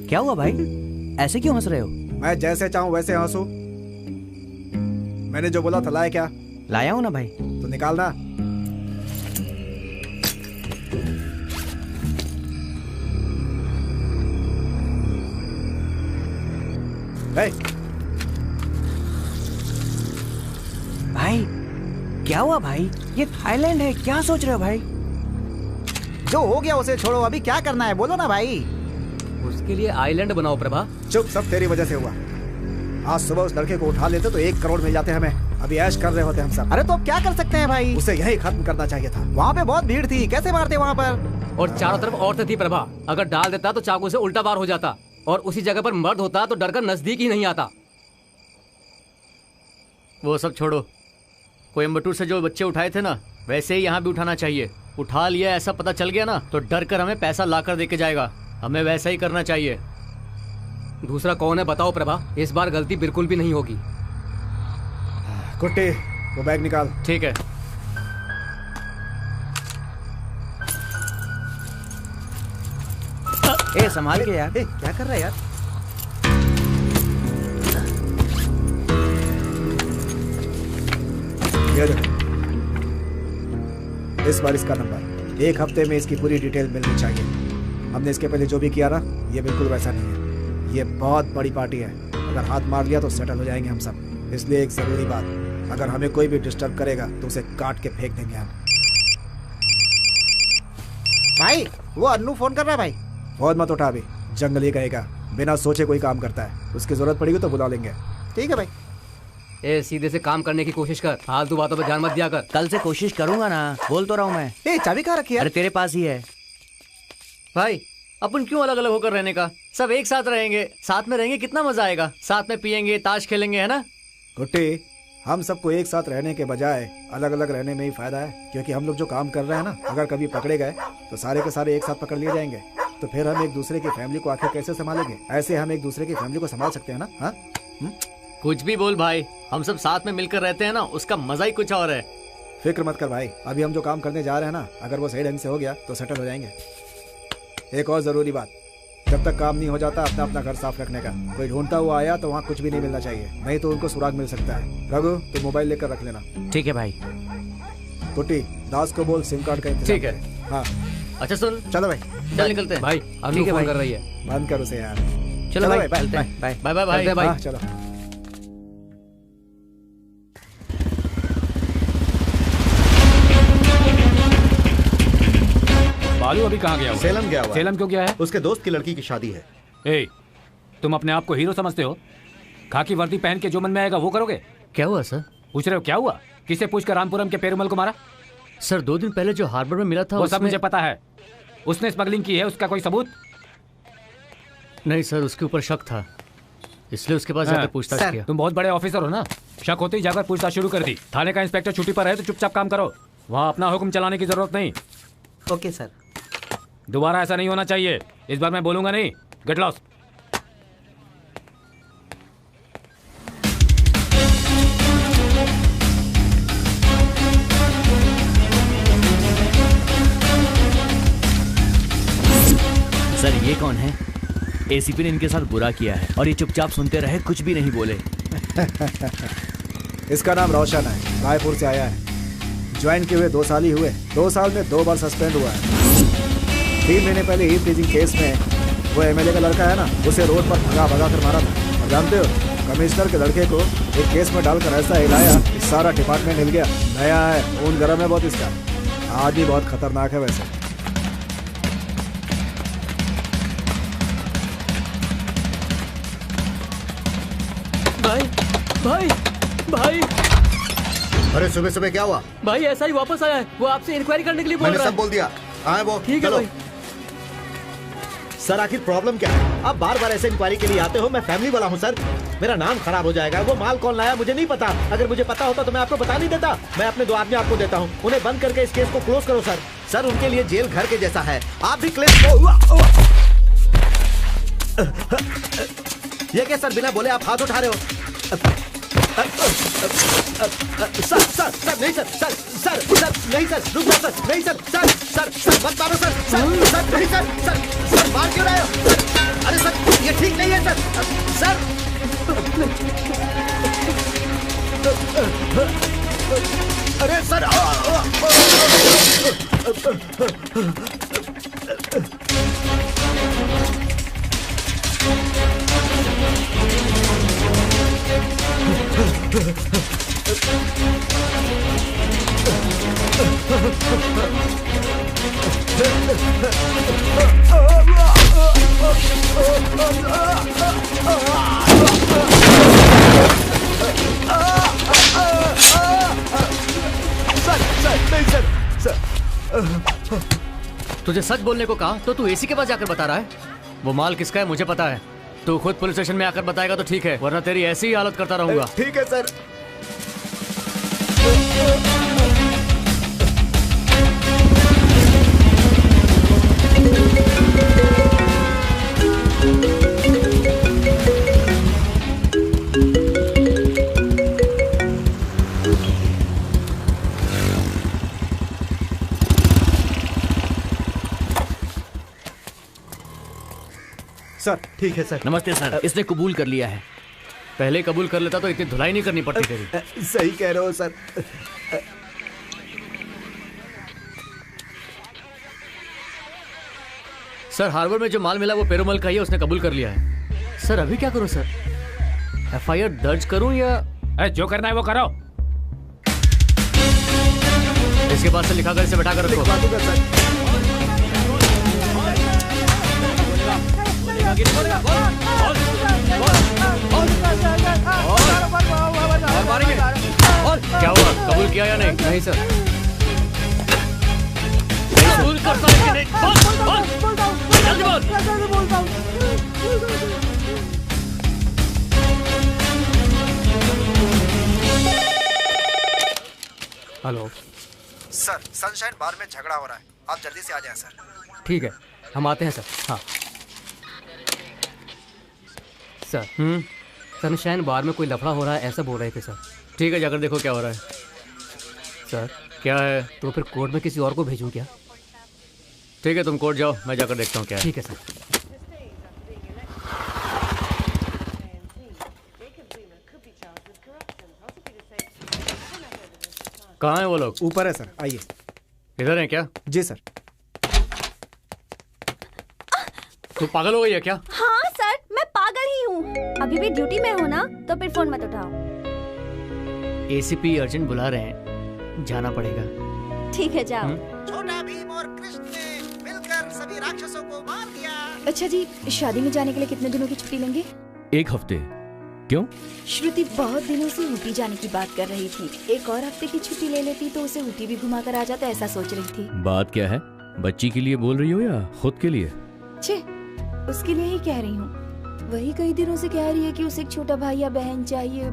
क्या हुआ भाई, ऐसे क्यों हंस रहे हो? मैं जैसे चाहूं वैसे हंसू। मैंने जो बोला था लाया क्या? लाया हूं ना भाई। तो निकालना। भाई क्या हुआ भाई? ये थाईलैंड है, क्या सोच रहे हो भाई? जो हो गया उसे छोड़ो, अभी क्या करना है बोलो ना भाई। उसके लिए आइलैंड बनाओ प्रभा। चुप, सब तेरी वजह से हुआ। आज सुबह उस लड़के को उठा लेते तो 1 करोड़ मिल जाते हमें। अभी ऐश कर रहे होते हम सब। अरे तो अब क्या कर सकते हैं भाई? उसे यही खत्म करना चाहिए था। वहाँ पे बहुत भीड़ थी, कैसे मारते वहाँ पर? और चारों तरफ औरतें थी प्रभा। अगर डाल देता तो चाकू से उल्टा वार हो जाता, और उसी जगह पर मर्द होता तो डरकर नजदीक ही नहीं आता। वो सब छोड़ो, कोयम्बटूर से जो बच्चे उठाए थे ना, वैसे ही यहाँ भी उठाना चाहिए। उठा लिया ऐसा पता चल गया ना तो डर कर हमें पैसा लाकर देके जाएगा। हमें वैसा ही करना चाहिए। दूसरा कौन है बताओ प्रभा, इस बार गलती बिल्कुल भी नहीं होगी। कुट्टी, वो बैग निकाल। ठीक है। ए संभाल के यार। क्या कर रहा है यार? ये देखो, इस बार इसका नंबर। 1 हफ्ते में इसकी पूरी डिटेल मिलनी चाहिए। हमने इसके पहले जो भी किया ना, ये बिल्कुल वैसा नहीं है। ये बहुत बड़ी पार्टी है, अगर हाथ मार लिया तो सेटल हो जाएंगे हम सब। इसलिए एक जरूरी बात, अगर हमें कोई भी डिस्टर्ब करेगा तो उसे काट के फेंक देंगे हम। भाई वो अन्नू फोन कर रहा है भाई। फोन मत उठा, अभी जंगली कहेगा, बिना सोचे कोई काम करता है। उसकी जरूरत पड़ेगी तो बुला लेंगे। ठीक है भाई। ए सीधे से काम करने की कोशिश कर, फालतू बातों पर ध्यान मत दिया कर। कल से कोशिश करूंगा ना, बोल तो रहा हूँ मैं। चाबी कहाँ रखी है? अरे तेरे पास ही है भाई अपन क्यों अलग अलग होकर रहने का? सब एक साथ रहेंगे, साथ में रहेंगे, कितना मजा आएगा। साथ में पियेंगे, ताश खेलेंगे, है ना? गुट्टी, हम सबको एक साथ रहने के बजाय अलग अलग रहने में ही फायदा है। क्योंकि हम लोग जो काम कर रहे हैं ना, अगर कभी पकड़े गए तो सारे के सारे एक साथ पकड़ लिए जाएंगे। तो फिर हम एक दूसरे की फैमिली को आखिर कैसे संभालेंगे? ऐसे हम एक दूसरे की फैमिली को संभाल सकते हैं ना? हाँ, कुछ भी बोल भाई, हम सब साथ में मिलकर रहते हैं ना, उसका मजा ही कुछ और है। फिक्र मत कर भाई, अभी हम जो काम करने जा रहे हैं ना, अगर वो सही ढंग से हो गया तो सेटल हो जाएंगे। एक और जरूरी बात, जब तक काम नहीं हो जाता अपना अपना घर साफ रखने का। कोई ढूंढता हुआ आया तो वहाँ कुछ भी नहीं मिलना चाहिए, नहीं तो उनको सुराग मिल सकता है। रघु, तो मोबाइल लेकर रख लेना। ठीक है भाई। कुट्टी, दास को बोल सिम कार्ड का इंतजाम। ठीक है। हाँ अच्छा सुन, चलो भाई, चल निकलते हैं। भाई अन्नू फोन कर रही है। बंद कर उसे यार। चलो भाई, बाय चलते हैं। बाय बाय बाय बाय भाई। हाँ, चलो। बालू अभी कहाँ गया हुआ? सेलम गया हुआ। सेलम क्यों गया है? उसके दोस्त की लड़की की शादी है। ए, तुम अपने आप को हीरो समझते हो? खाकी वर्दी पहन के जो मन में आएगा वो करोगे? क्या हुआ सर? पूछ रहे हो क्या हुआ? किसे पूछकर रामपुरम के पेरुमल को मारा? सर 2 दिन पहले जो हार्बर में मिला था वो सब मुझे पता है। उसने स्मगलिंग की है, उसका कोई सबूत? नहीं सर, उसके ऊपर शक था, इसलिए उसके पास जाकर पूछताछ किया। तुम बहुत बड़े ऑफिसर हो ना, शक होते ही जाकर पूछताछ शुरू कर दी। थाने का इंस्पेक्टर छुट्टी पर है तो चुपचाप काम करो, वहाँ अपना हुक्म चलाने की जरूरत नहीं। Okay sir. दोबारा ऐसा नहीं होना चाहिए। इस बार मैं बोलूंगा नहीं। Get lost. सर ये कौन है? एसीपी ने इनके साथ बुरा किया है और ये चुपचाप सुनते रहे, कुछ भी नहीं बोले। इसका नाम रोशन है, रायपुर से आया है। ज्वाइन किए हुए 2 साल ही हुए। 2 साल में 2 बार सस्पेंड हुआ है। 3 महीने पहले ईव टीजिंग केस में वो एमएलए का लड़का है ना, उसे रोड पर भगा भगा कर मारा था। और जानते हो, कमिश्नर के लड़के को एक केस में डालकर ऐसा हिलाया कि सारा डिपार्टमेंट हिल गया। नया है, खून गर्म है बहुत इसका। आदमी बहुत खतरनाक है वैसे। भाई भाई भाई अरे सुबह सुबह क्या हुआ? भाई ऐसा ही वापस आया है, वो आपसे इंक्वायरी करने के लिए बोल मैंने रहा है। सब बोल दिया। कहाँ है वो? ठीक है चलो। भाई। सर आखिर प्रॉब्लम क्या है? आप बार बार ऐसे इंक्वायरी के लिए आते हो। मैं फैमिली वाला हूँ सर, मेरा नाम खराब हो जाएगा। वो माल कौन लाया मुझे नहीं पता। अगर मुझे पता होता तो मैं आपको बता नहीं देता। मैं अपने 2 आदमी आपको देता हूँ, उन्हें बंद करके इस केस को क्लोज करो सर। सर उनके लिए जेल घर के जैसा है। आप भी ये क्या सर, बिना बोले आप हाथ उठा रहे हो? सर सर सर नहीं सर सर सर सर नहीं सर रुक जाओ सर नहीं सर सर सर सर मत मारो सर सर सर नहीं सर सर सर मार क्यों रहे हो सर अरे सर ये ठीक नहीं है सर सर अरे सर तुझे सच बोलने को कहा तो तू एसी के पास जाकर बता रहा है। वो माल किसका है मुझे पता है। तू खुद पुलिस स्टेशन में आकर बताएगा तो ठीक है, वरना तेरी ऐसी ही हालत करता रहूंगा। ठीक है सर। सर ठीक है सर। नमस्ते सर, इसने कबूल कर लिया है। पहले कबूल कर लेता तो इतनी धुलाई नहीं करनी पड़ती तेरी। सही कह रहे हो सर। सर हार्बर में जो माल मिला वो पेरुमल का ही है, उसने कबूल कर लिया है। सर अभी क्या करूं सर? एफआईआर दर्ज करूं या जो करना है वो करो। इसके पास से लिखा कर इसे बैठा कर रखो। क्या हुआ, कबूल किया या नहीं? नहीं सर। कबूल करता है कि नहीं? बोल, जल्दी बोल। हेलो सर, सनशाइन बार में झगड़ा हो रहा है, आप जल्दी से आ जाएं सर। ठीक है, हम आते हैं सर। हाँ सर। सनशाइन बार में कोई लफड़ा हो रहा है ऐसा बोल रहे थे सर। ठीक है, जाकर देखो क्या हो रहा है। सर क्या है? तो फिर कोर्ट में किसी और को भेजूं क्या? ठीक है, तुम कोर्ट जाओ, मैं जाकर देखता हूँ क्या है। ठीक है सर। कहाँ हैं वो लोग? ऊपर है सर, आइए। इधर हैं क्या? जी सर। तू पागल हो गई है क्या? हाँ सर, मैं पागल ही हूँ। अभी भी ड्यूटी में हो ना, तो फिर फोन मत उठाओ। एसीपी अर्जेंट बुला रहे हैं, जाना पड़ेगा। ठीक है, जाओ। छोटा भीम और कृष्ण ने मिलकर सभी राक्षसों को मार दिया। अच्छा जी, शादी में जाने के लिए कितने दिनों की छुट्टी लेंगे? 1 हफ्ते। क्यों? श्रुति बहुत दिनों से ऊटी जाने की बात कर रही थी। 1 और हफ्ते की छुट्टी ले लेती तो उसे ऊटी भी घुमा कर आ जाता, ऐसा सोच रही थी। बात क्या है? बच्ची के लिए बोल रही हो या खुद के लिए? छे, उसके लिए ही कह रही हूँ। वही कई दिनों से कह रही है कि उसे एक छोटा भाई या बहन चाहिए।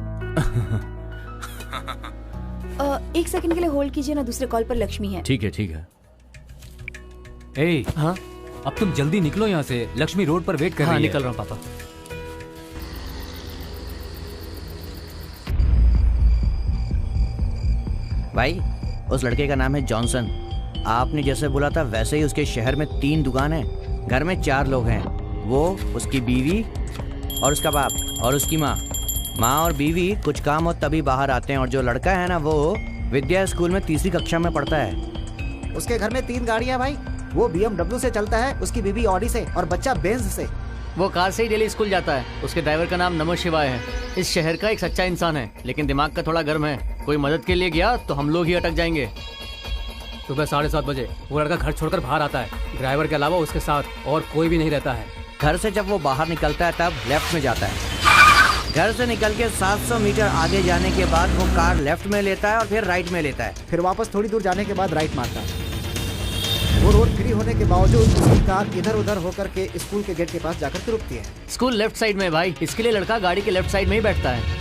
1 सेकंड के लिए होल्ड कीजिए ना, दूसरे कॉल पर लक्ष्मी है। ठीक है, ठीक है। ए, हाँ अब तुम जल्दी निकलो यहाँ से, लक्ष्मी रोड पर वेट कर रही है। निकल रहा हूँ पापा। भाई, उस लड़के का नाम है जॉनसन। आपने जैसे बोला था वैसे ही उसके शहर में 3 दुकान है। घर में 4 लोग हैं, वो, उसकी बीवी और उसका बाप और उसकी माँ। माँ और बीवी कुछ काम हो तभी बाहर आते हैं, और जो लड़का है ना वो विद्या स्कूल में 3री कक्षा में पढ़ता है। उसके घर में 3 गाड़ियां भाई। वो BMW से चलता है, उसकी बीवी ऑडी से और बच्चा बेंज से। वो कार से ही डेली स्कूल जाता है। उसके ड्राइवर का नाम नमो शिवाय है। इस शहर का एक सच्चा इंसान है, लेकिन दिमाग का थोड़ा गर्म है। कोई मदद के लिए गया तो हम लोग ही अटक जाएंगे। सुबह 7:30 बजे वो लड़का घर छोड़कर बाहर आता है। ड्राइवर के अलावा उसके साथ और कोई भी नहीं रहता है। घर से जब वो बाहर निकलता है तब लेफ्ट में जाता है। घर से निकल के 700 मीटर आगे जाने के बाद वो कार लेफ्ट में लेता है और फिर राइट में लेता है। फिर वापस थोड़ी दूर जाने के बाद राइट मारता है। वो रोड फ्री होने के बावजूद उसकी कार इधर उधर होकर के स्कूल के गेट के पास जाकर के रुकती है। स्कूल लेफ्ट साइड में है भाई, इसके लिए लड़का गाड़ी के लेफ्ट साइड में ही बैठता है।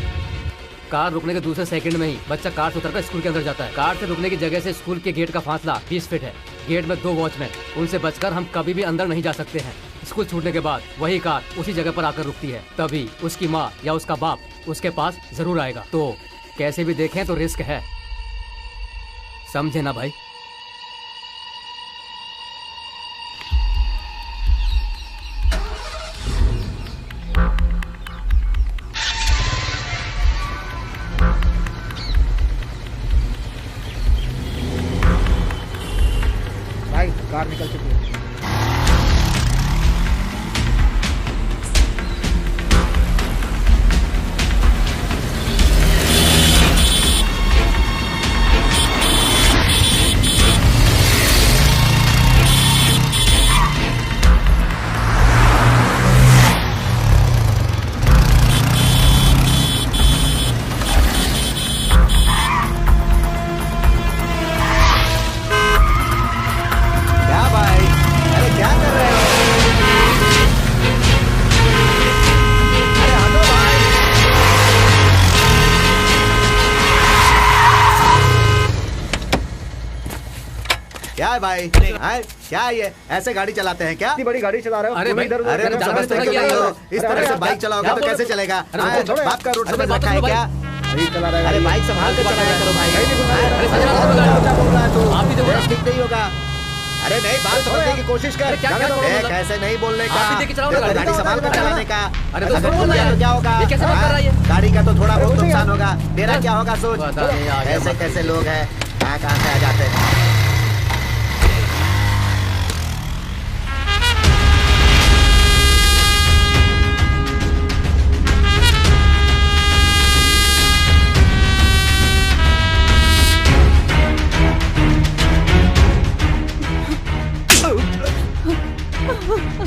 कार रुकने के दूसरे सेकंड में ही बच्चा कार से उतरकर स्कूल के अंदर जाता है। कार से रुकने की जगह से स्कूल के गेट का फासला 20 फीट है। गेट में 2 वॉचमैन, उनसे बचकर हम कभी भी अंदर नहीं जा सकते हैं। स्कूल छूटने के बाद वही कार उसी जगह पर आकर रुकती है। तभी उसकी माँ या उसका बाप उसके पास जरूर आएगा। तो कैसे भी देखें तो रिस्क है, समझे ना भाई? भाई कार निकल चुकी है। क्या भाई, अरे क्या कर रहे हो? अरे हटो भाई। क्या है भाई? हैं? क्या है ये? ऐसे गाड़ी चलाते हैं क्या? इतनी बड़ी गाड़ी चला रहे हो? अरे तुम भाई, इधर उधर अरे करके तुम ज्यादा समझते तेज क्या चला रहे हो? हो? इस तरह से बाइक चलाओगे तो कैसे चलेगा? हैं? बाप का रूट समझ रखा है क्या? अरे चला रहा है अरे बाइक संभाल कर चलाया करो भाई। गाड़ी नहीं घुमा रहे। अरे सजना, क्या बोल रहा है तू? आप ही तो बोल रहे हो। ठीक नहीं होगा। अरे नहीं, बात समझने की कोशिश कर। क्या जाने दो। बोल रहा है? कैसे नहीं बोलने का? आप ही देख के चलाओ ना देखो, गाड़ी। गाड़ी संभाल कर चलाने का। अरे ऐसा तो कर बोल रहा है। तो क्या होगा? ये कैसे बात कर रहा है ये? गाड़ी का तो थोड़ा बहुत नुकसान होगा। तेरा क्या होगा सोच। पता नहीं, आ गया ऐसे मत। कैसे लोग हैं, कहाँ से आ जाते हैं।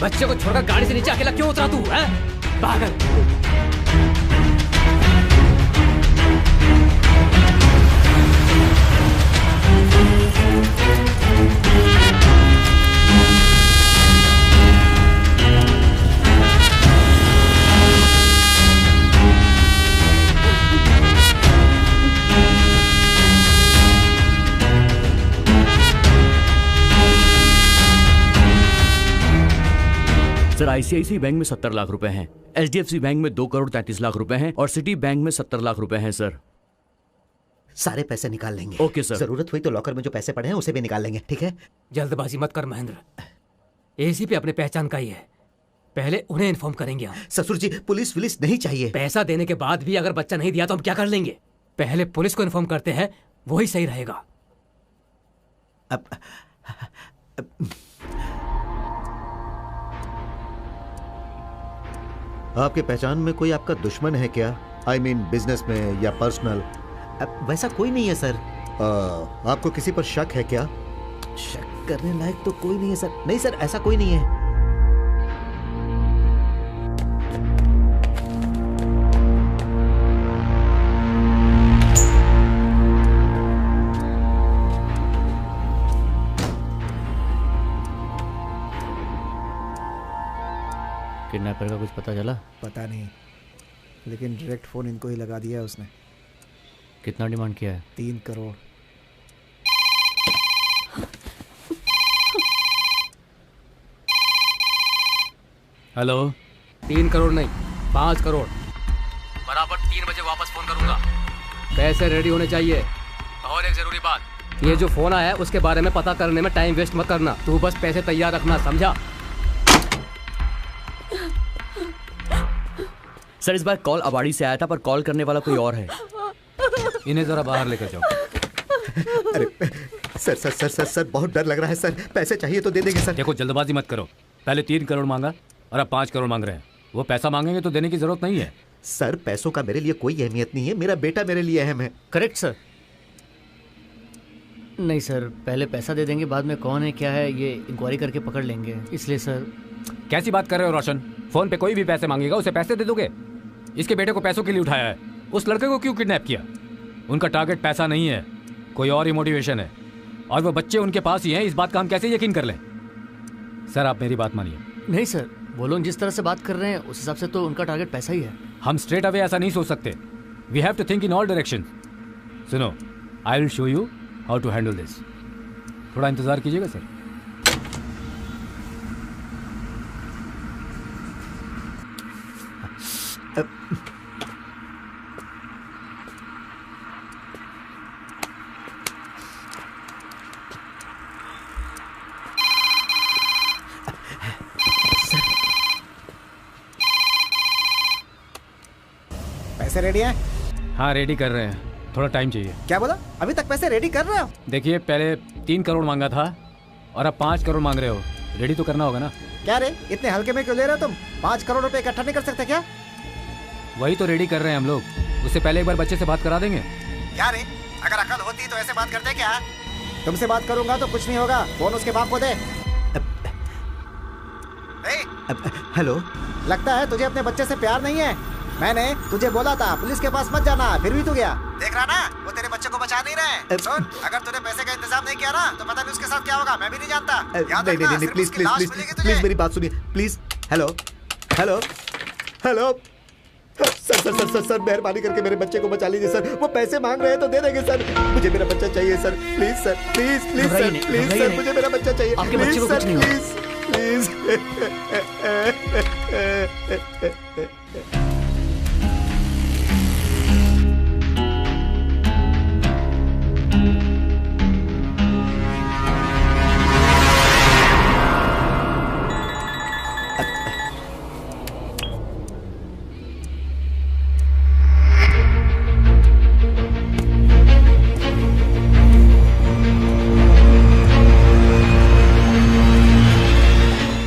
बच्चे को छोड़कर गाड़ी से नीचे अकेला क्यों उतरा तू? हैं? पागल। सर, आईसीआईसी बैंक में 70 लाख रुपए हैं, एचडीएफसी बैंक में 2 करोड़ 33 लाख रुपए हैं और सिटी बैंक में 70 लाख रुपए हैं सर। सारे पैसे निकाल लेंगे। Okay sir. जरूरत हुई तो लॉकर में जो पैसे पड़े हैं उसे भी निकाल लेंगे, ठीक है? जल्दबाजी मत कर महेंद्र, एसीपी अपने पहचान का ही है, पहले उन्हें इन्फॉर्म करेंगे हम। ससुर जी, पुलिस विलिस नहीं चाहिए। पैसा देने के बाद भी अगर बच्चा नहीं दिया तो हम क्या कर लेंगे? पहले पुलिस को इन्फॉर्म करते हैं, वही सही रहेगा। अब आपके पहचान में कोई आपका दुश्मन है क्या? आई मीन बिजनेस में या पर्सनल? वैसा कोई नहीं है सर। आपको किसी पर शक है क्या? शक करने लायक तो कोई नहीं है सर। नहीं सर, ऐसा कोई नहीं है। किडनैपर का कुछ पता चला? पता नहीं, लेकिन डायरेक्ट फोन इनको ही लगा दिया है उसने। कितना डिमांड किया है? 3 करोड़। हेलो। 3 करोड़ नहीं, 5 करोड़। बराबर 3 बजे वापस फोन करूंगा। पैसे रेडी होने चाहिए। और एक जरूरी बात, ये जो फोन आया है उसके बारे में पता करने में टाइम वेस्ट मत करना। तू बस पैसे तैयार रखना, समझा? सर, इस बार कॉल अबाड़ी से आया था, पर कॉल करने वाला कोई और है। इन्हें जरा बाहर लेकर जाओ। अरे sir sir sir sir sir बहुत डर लग रहा है सर। पैसे चाहिए तो दे देंगे सर। देखो, जल्दबाजी मत करो। पहले 3 करोड़ मांगा और अब 5 करोड़ मांग रहे हैं। वो पैसा मांगेंगे तो देने की जरूरत नहीं है। सर, पैसों का मेरे लिए कोई अहमियत नहीं है। मेरा बेटा मेरे लिए अहम है। Correct sir. नहीं सर, पहले पैसा दे देंगे, बाद में कौन है क्या है ये इंक्वायरी करके पकड़ लेंगे, इसलिए सर। कैसी बात कर रहे हो रोशन? फोन पे कोई भी पैसे मांगेगा उसे पैसे दे दोगे? इसके बेटे को पैसों के लिए उठाया है। उस लड़के को क्यों किडनैप किया? उनका टारगेट पैसा नहीं है, कोई और ही मोटिवेशन है। और वो बच्चे उनके पास ही हैं, इस बात का हम कैसे यकीन कर लें? सर, आप मेरी बात मानिए। नहीं सर, वो लोग जिस तरह से बात कर रहे हैं उस हिसाब से तो उनका टारगेट पैसा ही है। हम स्ट्रेट अवे ऐसा नहीं सोच सकते। We have to think in all direction. सुनो, I will show you how to handle this. थोड़ा इंतजार कीजिएगा सर। पैसे रेडी हैं? हाँ रेडी कर रहे हैं, थोड़ा टाइम चाहिए। क्या बोला? अभी तक पैसे रेडी कर रहे हो? देखिए पहले 3 करोड़ मांगा था और अब 5 करोड़ मांग रहे हो, रेडी तो करना होगा ना। क्या रे, इतने हल्के में क्यों ले रहे हो तुम? 5 करोड़ रुपए इकट्ठा नहीं कर सकते क्या? वही तो रेडी कर रहे हैं हम लोग, उससे पहले एक बार बच्चे से बात करा देंगे। क्या रे, अगर अकल होती तो ऐसे बात करते क्या? तुमसे बात करूंगा तो कुछ नहीं होगा, फोन उसके बाप को दे। हेलो। लगता है तुझे अपने बच्चे से प्यार नहीं है। मैंने तुझे बोला था पुलिस के पास मत जाना, फिर भी तू गया। देख रहा ना, वो तेरे बच्चे को बचा नहीं रहे। सुन, अगर तूने पैसे का इंतजाम नहीं किया ना तो पता नहीं उसके साथ क्या होगा, मैं भी नहीं जानता। नहीं, प्लीज प्लीज प्लीज प्लीज मेरी बात सुनिए please. Hello hello hello sir sir sir sir sir मेहरबानी करके मेरे बच्चे को बचा लीजिए सर। वो पैसे मांग रहे हैं तो दे देंगे सर। मुझे मेरा बच्चा चाहिए sir, please sir, please please sir, please sir, मुझे मेरा बच्चा चाहिए। आपके बच्चे को कुछ नहीं होगा। प्लीज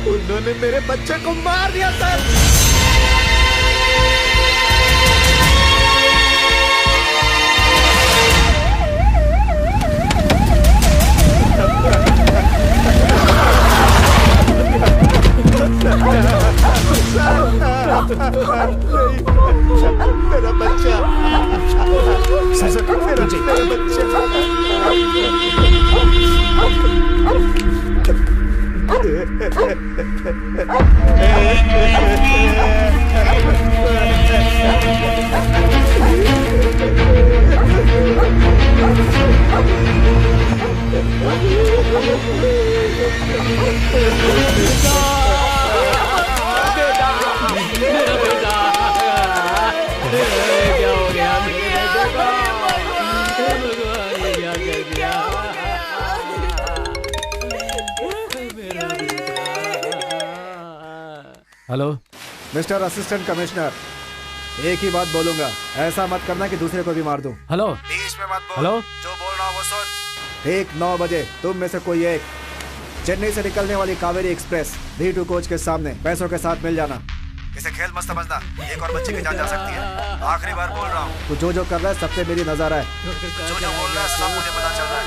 उन्होंने मेरे बच्चे को मार दिया सर। मेरा बच्चा मेरा हेलो मिस्टर असिस्टेंट कमिश्नर, एक ही बात बोलूंगा, ऐसा मत करना कि दूसरे को भी मार दूं। हेलो बीच में मत बोल। हेलो जो बोल रहा हूं वो सुन। ठीक 9 बजे तुम में से कोई एक चेन्नई से निकलने वाली कावेरी एक्सप्रेस V2 कोच के सामने पैसों के साथ मिल जाना। इसे खेल मत समझना, एक और बच्चे की जान जा सकती है। आखिरी बार बोल रहा हूँ, तू जो कर रहा है सब पे मेरी नजर है। जो बोल रहा है सब मुझे पता चल रहा है।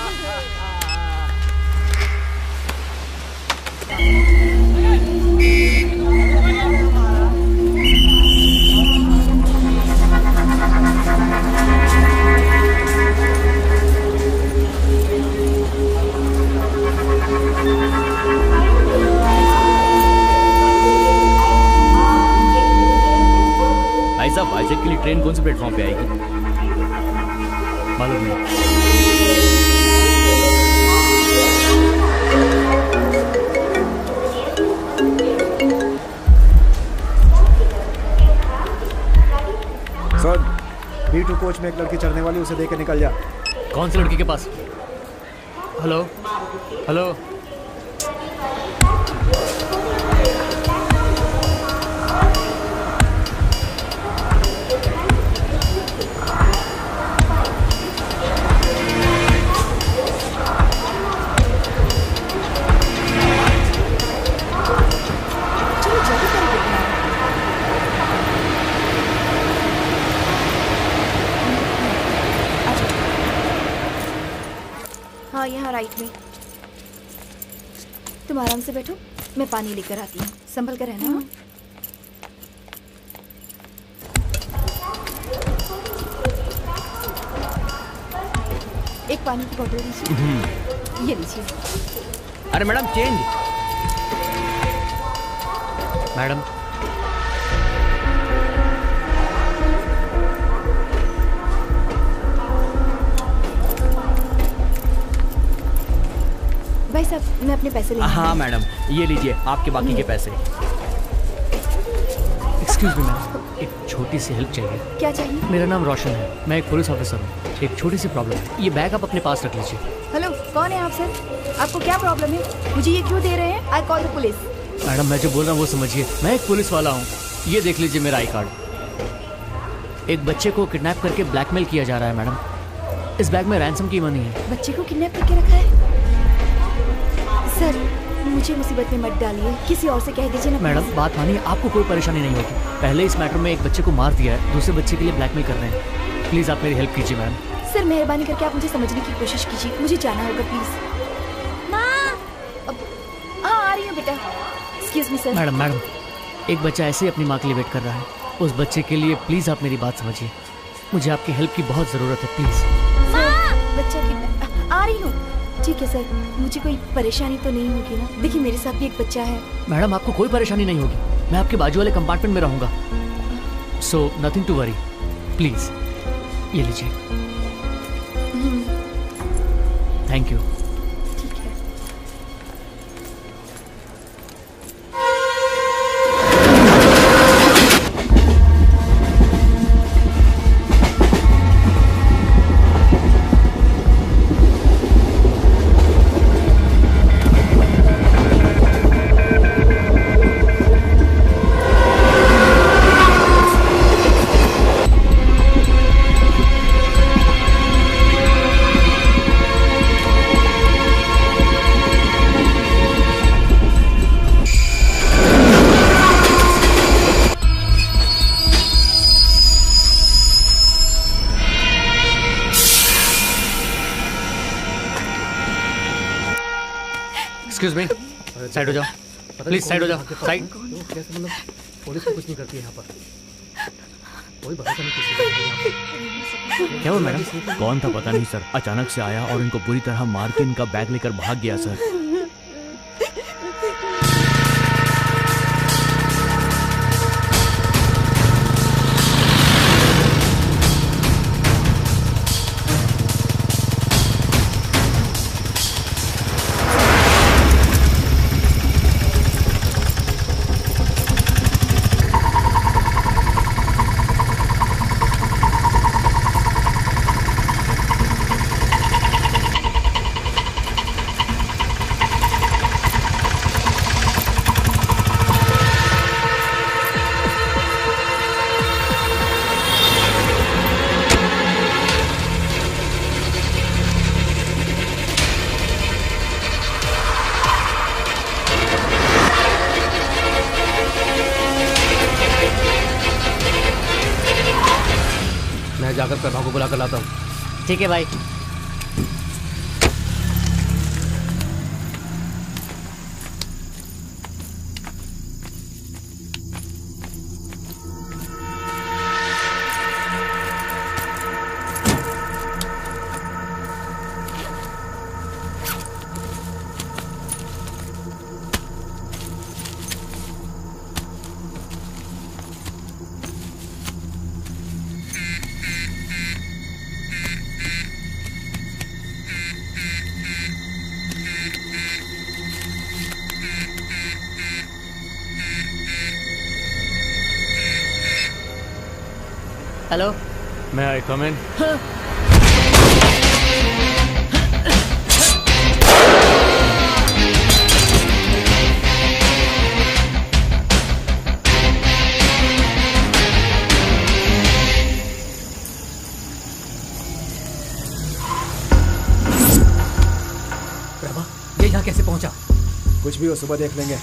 भाई साहब, वाइजैक के लिए ट्रेन कौन से प्लेटफॉर्म पे आएगी? मालूम नहीं। सुन, V2 कोच में एक लड़की चढ़ने वाली, उसे देके निकल जा। कौन सी लड़की के पास? हेलो हेलो हाँ, यहाँ राइट में। तुम आराम से बैठो, मैं पानी लेकर आती हूँ, संभल कर रहना। हाँ? एक पानी की बोतल लीजिए। ये लीजिए। अरे मैडम, चेंज। मैडम, भाई साहब, मैं अपने पैसे ले। हाँ मैडम, ये लीजिए आपके बाकी के पैसे। एक्सक्यूज मी मैडम, एक छोटी सी हेल्प चाहिए। क्या चाहिए? मेरा नाम रोशन है, मैं एक पुलिस ऑफिसर हूँ। एक छोटी सी प्रॉब्लम है, ये बैग आप अपने पास रख लीजिए। हेलो, कौन है आप सर? आपको क्या प्रॉब्लम है? मुझे ये क्यों दे रहे हैं? I call the police. Madam, मैं जो बोल रहा हूँ वो समझिए, मैं एक पुलिस वाला हूँ। ये देख लीजिए मेरा आई कार्ड। एक बच्चे को किडनैप करके ब्लैकमेल किया जा रहा है मैडम। इस बैग में रैंसम की मनी है। बच्चे को किडनैप करके रखा है? सर, मुझे मुसीबत में मत डालिए, किसी और से कह दीजिए ना। मैडम बात मानिए, आपको कोई परेशानी नहीं होगी। पहले इस मैटर में एक बच्चे को मार दिया है, दूसरे बच्चे के लिए ब्लैकमेल कर रहे हैं। प्लीज आप मेरी हेल्प कीजिए मैम। सर मेहरबानी करके आप मुझे समझने की कोशिश कीजिए, मुझे जाना होगा प्लीज। हाँ आ रही हूँ बेटा। Excuse me sir. मैडम एक बच्चा ऐसे ही अपनी माँ के लिए वेट कर रहा है। उस बच्चे के लिए प्लीज आप मेरी बात समझिए। मुझे आपकी हेल्प की बहुत जरूरत है प्लीज। बच्चा कितना आ रही हूँ। ठीक है सर, मुझे कोई परेशानी तो नहीं होगी ना? देखिए मेरे साथ भी एक बच्चा है। मैडम आपको कोई परेशानी नहीं होगी, मैं आपके बाजू वाले कंपार्टमेंट में रहूंगा। So nothing to worry, please ये लीजिए। Thank you. ठीक है। एक्सक्यूज मी, साइड हो जाओ प्लीज, साइड हो जाओ। साइड। कैसे मतलब पुलिस तो कुछ नहीं करती है यहाँ पर, कोई भरोसा नहीं किसी। क्या हुआ मैडम? कौन था पता नहीं सर, अचानक से आया और इनको बुरी तरह मार के इनका बैग लेकर भाग गया सर। मैं जाकर प्रभा को बुला कर लाता हूँ। ठीक है भाई। हेलो, मैं आई कम इन? प्रभा ये यहाँ कैसे पहुँचा? कुछ भी हो, सुबह देख लेंगे।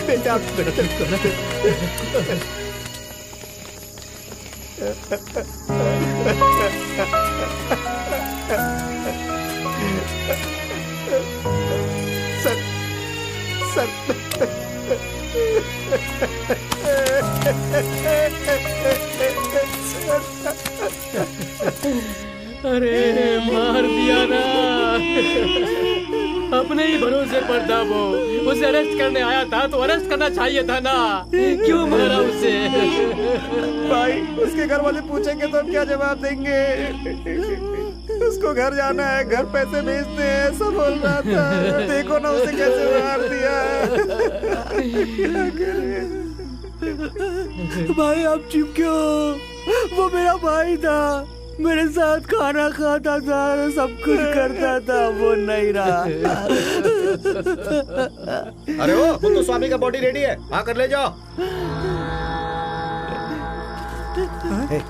बेटा अरे मार दिया ना, अपने ही भरोसे पर था वो। उसे अरेस्ट करने आया था तो अरेस्ट करना चाहिए था ना, क्यों मारा उसे? भाई उसके घर वाले पूछेंगे तो हम क्या जवाब देंगे? उसको घर जाना है, घर पैसे भेजने हैं, सब बोल रहा था। देखो ना उसे कैसे मार दिया। क्या करें? भाई आप चुप क्यों? वो मेरा भाई था, मेरे साथ खाना खाता था, सब कुछ करता था, वो नहीं रहा। अरे ओ, मुत्तु स्वामी का बॉडी रेडी है, आकर ले जाओ।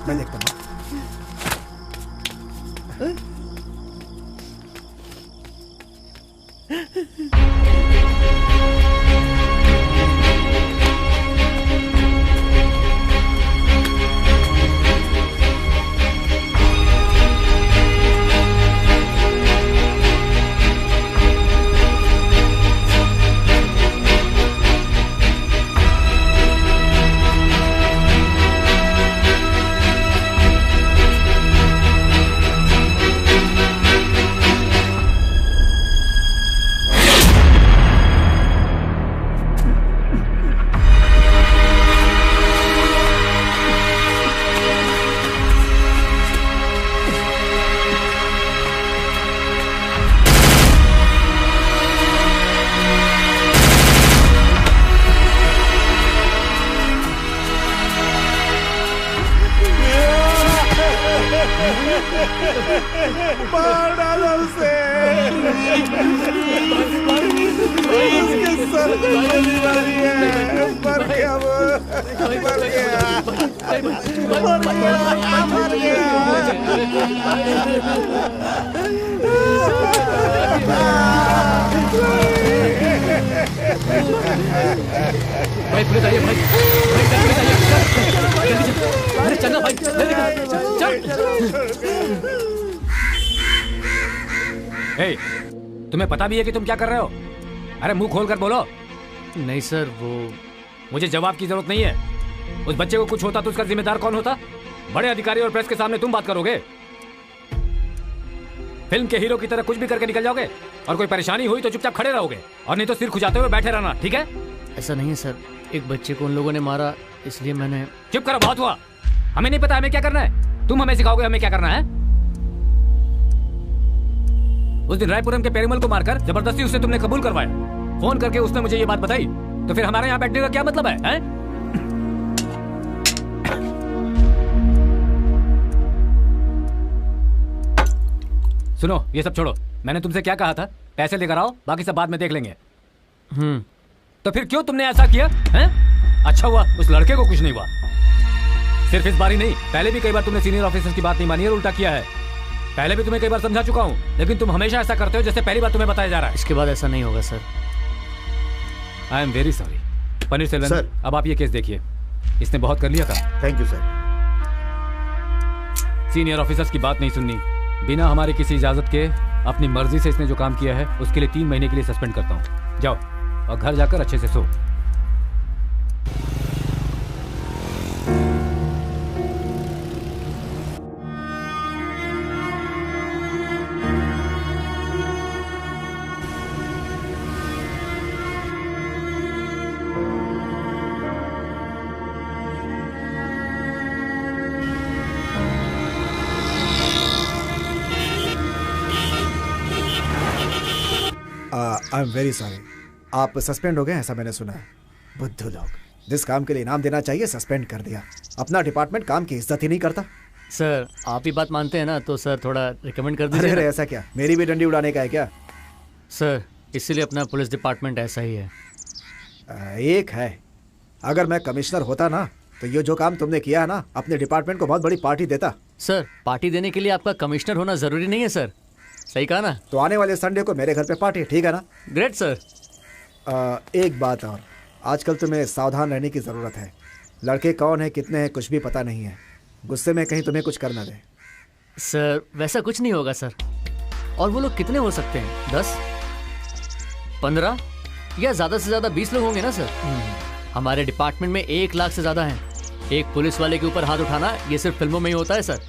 मैं देखता हूँ। मार डालो उसे। उसके सर पे गोली मारी है। मर गया वो, मर गया, मर भाई पुलिस आई है, भाई पुलिस आई है। अरे चलना भाई, ए, तुम्हें पता भी है कि तुम क्या कर रहे हो? अरे मुंह खोल कर बोलो। नहीं सर, वो मुझे जवाब की जरूरत नहीं है। उस बच्चे को कुछ होता तो उसका जिम्मेदार कौन होता? बड़े अधिकारी और प्रेस के सामने तुम बात करोगे? फिल्म के हीरो की तरह कुछ भी करके निकल जाओगे और कोई परेशानी हुई तो चुपचाप खड़े रहोगे, और नहीं तो सिर खुजाते हुए बैठे रहना, ठीक है? ऐसा नहीं है सर, एक बच्चे को उन लोगों ने मारा, इसलिए मैंने। चुप करो, बहुत हुआ। हमें नहीं पता हमें क्या करना है, तुम हमें सिखाओगे हमें क्या करना है? उस दिन रायपुरम के पेरुमल को मारकर जबरदस्ती उससे तुमने कबूल करवाया। फोन करके उसने मुझे ये बात बताई, तो फिर हमारे यहाँ बैठने का क्या मतलब है? सुनो, ये सब छोड़ो। मैंने तुमसे क्या कहा था? पैसे लेकर आओ, बाकी सब बाद में देख लेंगे। तो फिर क्यों तुमने ऐसा किया हैं? अच्छा हुआ उस लड़के को कुछ नहीं हुआ। सिर्फ इस बारी नहीं, पहले भी कई बार तुमने सीनियर ऑफिसर्स की बात नहीं मानी और उल्टा किया है। पहले भी तुम्हें कई बार समझा चुका हूं, लेकिन तुम हमेशा ऐसा करते हो जैसे पहली बार तुम्हें बताया जा रहा है। इसके बाद ऐसा नहीं होगा sir. I am very sorry. Paneer Selvan sir, अब आप ये केस देखिए। इसने बहुत कर लिया था। Thank you sir. Senior officers की बात नहीं सुननी, बिना हमारी किसी इजाजत के अपनी मर्जी से इसने जो काम किया है उसके लिए 3 महीने के लिए सस्पेंड करता हूँ। जाओ और घर जाकर अच्छे से सो। I am very sorry. आप सस्पेंड हो गए ऐसा मैंने सुना है। बुद्धू लोग, जिस काम के लिए इनाम देना चाहिए सस्पेंड कर दिया। अपना डिपार्टमेंट काम की इज्जत ही नहीं करता। सर आप ही बात मानते हैं ना, तो सर थोड़ा रिकमेंड कर दीजिए। अरे ऐसा क्या, मेरी भी डंडी उड़ाने का है क्या? सर इसीलिए अपना पुलिस डिपार्टमेंट ऐसा ही है। एक है, अगर मैं कमिश्नर होता ना तो ये जो काम तुमने किया है ना, अपने डिपार्टमेंट को बहुत बड़ी पार्टी देता। सर पार्टी देने के लिए आपका कमिश्नर होना जरूरी नहीं है सर। सही कहा ना? तो आने वाले संडे को मेरे घर पे पार्टी, ठीक है ना? Great sir. एक बात और, आजकल तुम्हें सावधान रहने की ज़रूरत है। लड़के कौन है, कितने हैं, कुछ भी पता नहीं है। गुस्से में कहीं तुम्हें कुछ करना दे। सर वैसा कुछ नहीं होगा सर। और वो लोग कितने हो सकते हैं? 10, 15 या ज़्यादा से ज़्यादा 20 लोग होंगे ना सर। हमारे डिपार्टमेंट में 1 लाख से ज़्यादा हैं। एक पुलिस वाले के ऊपर हाथ उठाना ये सिर्फ फिल्मों में ही होता है सर।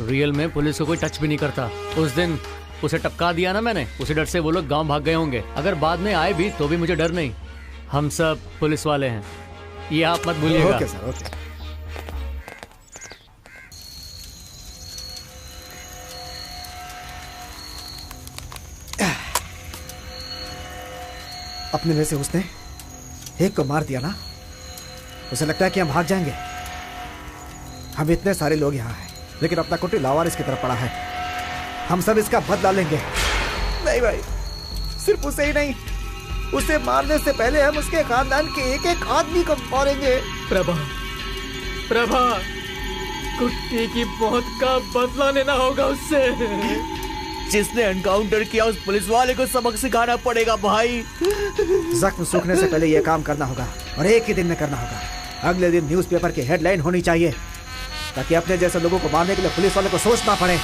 रियल में पुलिस को कोई टच भी नहीं करता। उस दिन उसे टपका दिया ना मैंने, उसी डर से वो लोग गांव भाग गए होंगे। अगर बाद में आए भी तो भी मुझे डर नहीं। हम सब पुलिस वाले हैं, ये आप मत भूलिएगा। Okay sir, okay. अपने में से उसने एक को मार दिया ना, उसे लगता है कि हम भाग जाएंगे। हम इतने सारे लोग यहाँ हैं, लेकिन अपना कुटी लावारिस की तरफ पड़ा है। हम सब इसका बदला लेंगे। नहीं भाई, सिर्फ उसे ही नहीं, उसे मारने से पहले हम उसके खानदान के एक एक आदमी को मारेंगे। प्रभा, प्रभा, कुत्ते की मौत का बदला लेना होगा उससे। जिसने एनकाउंटर किया उस पुलिस वाले को सबक सिखाना पड़ेगा भाई। जख्म सूखने से पहले यह काम करना होगा, और एक ही दिन में करना होगा। अगले दिन न्यूज़पेपर की हेडलाइन होनी चाहिए, ताकि अपने जैसे लोगों को मारने के लिए पुलिस वाले को सोचना पड़े,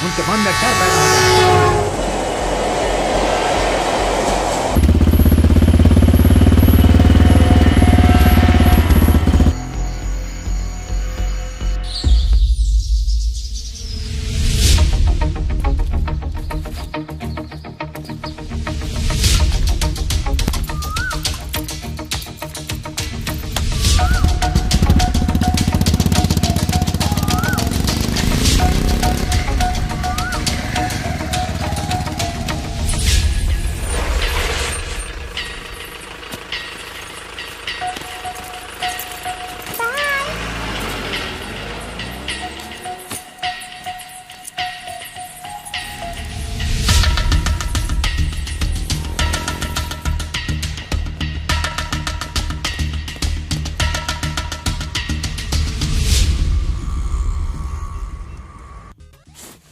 उनके मन में डर पैदा हो।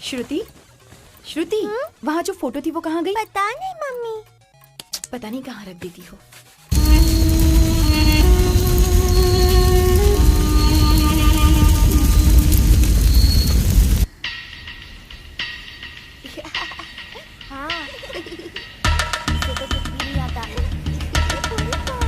श्रुति, श्रुति, वहाँ जो फोटो थी वो कहाँ गई? पता नहीं मम्मी। पता नहीं कहाँ रख देती हो। हाँ, इसे तो कुछ भी नहीं आता। ये पूरी कौन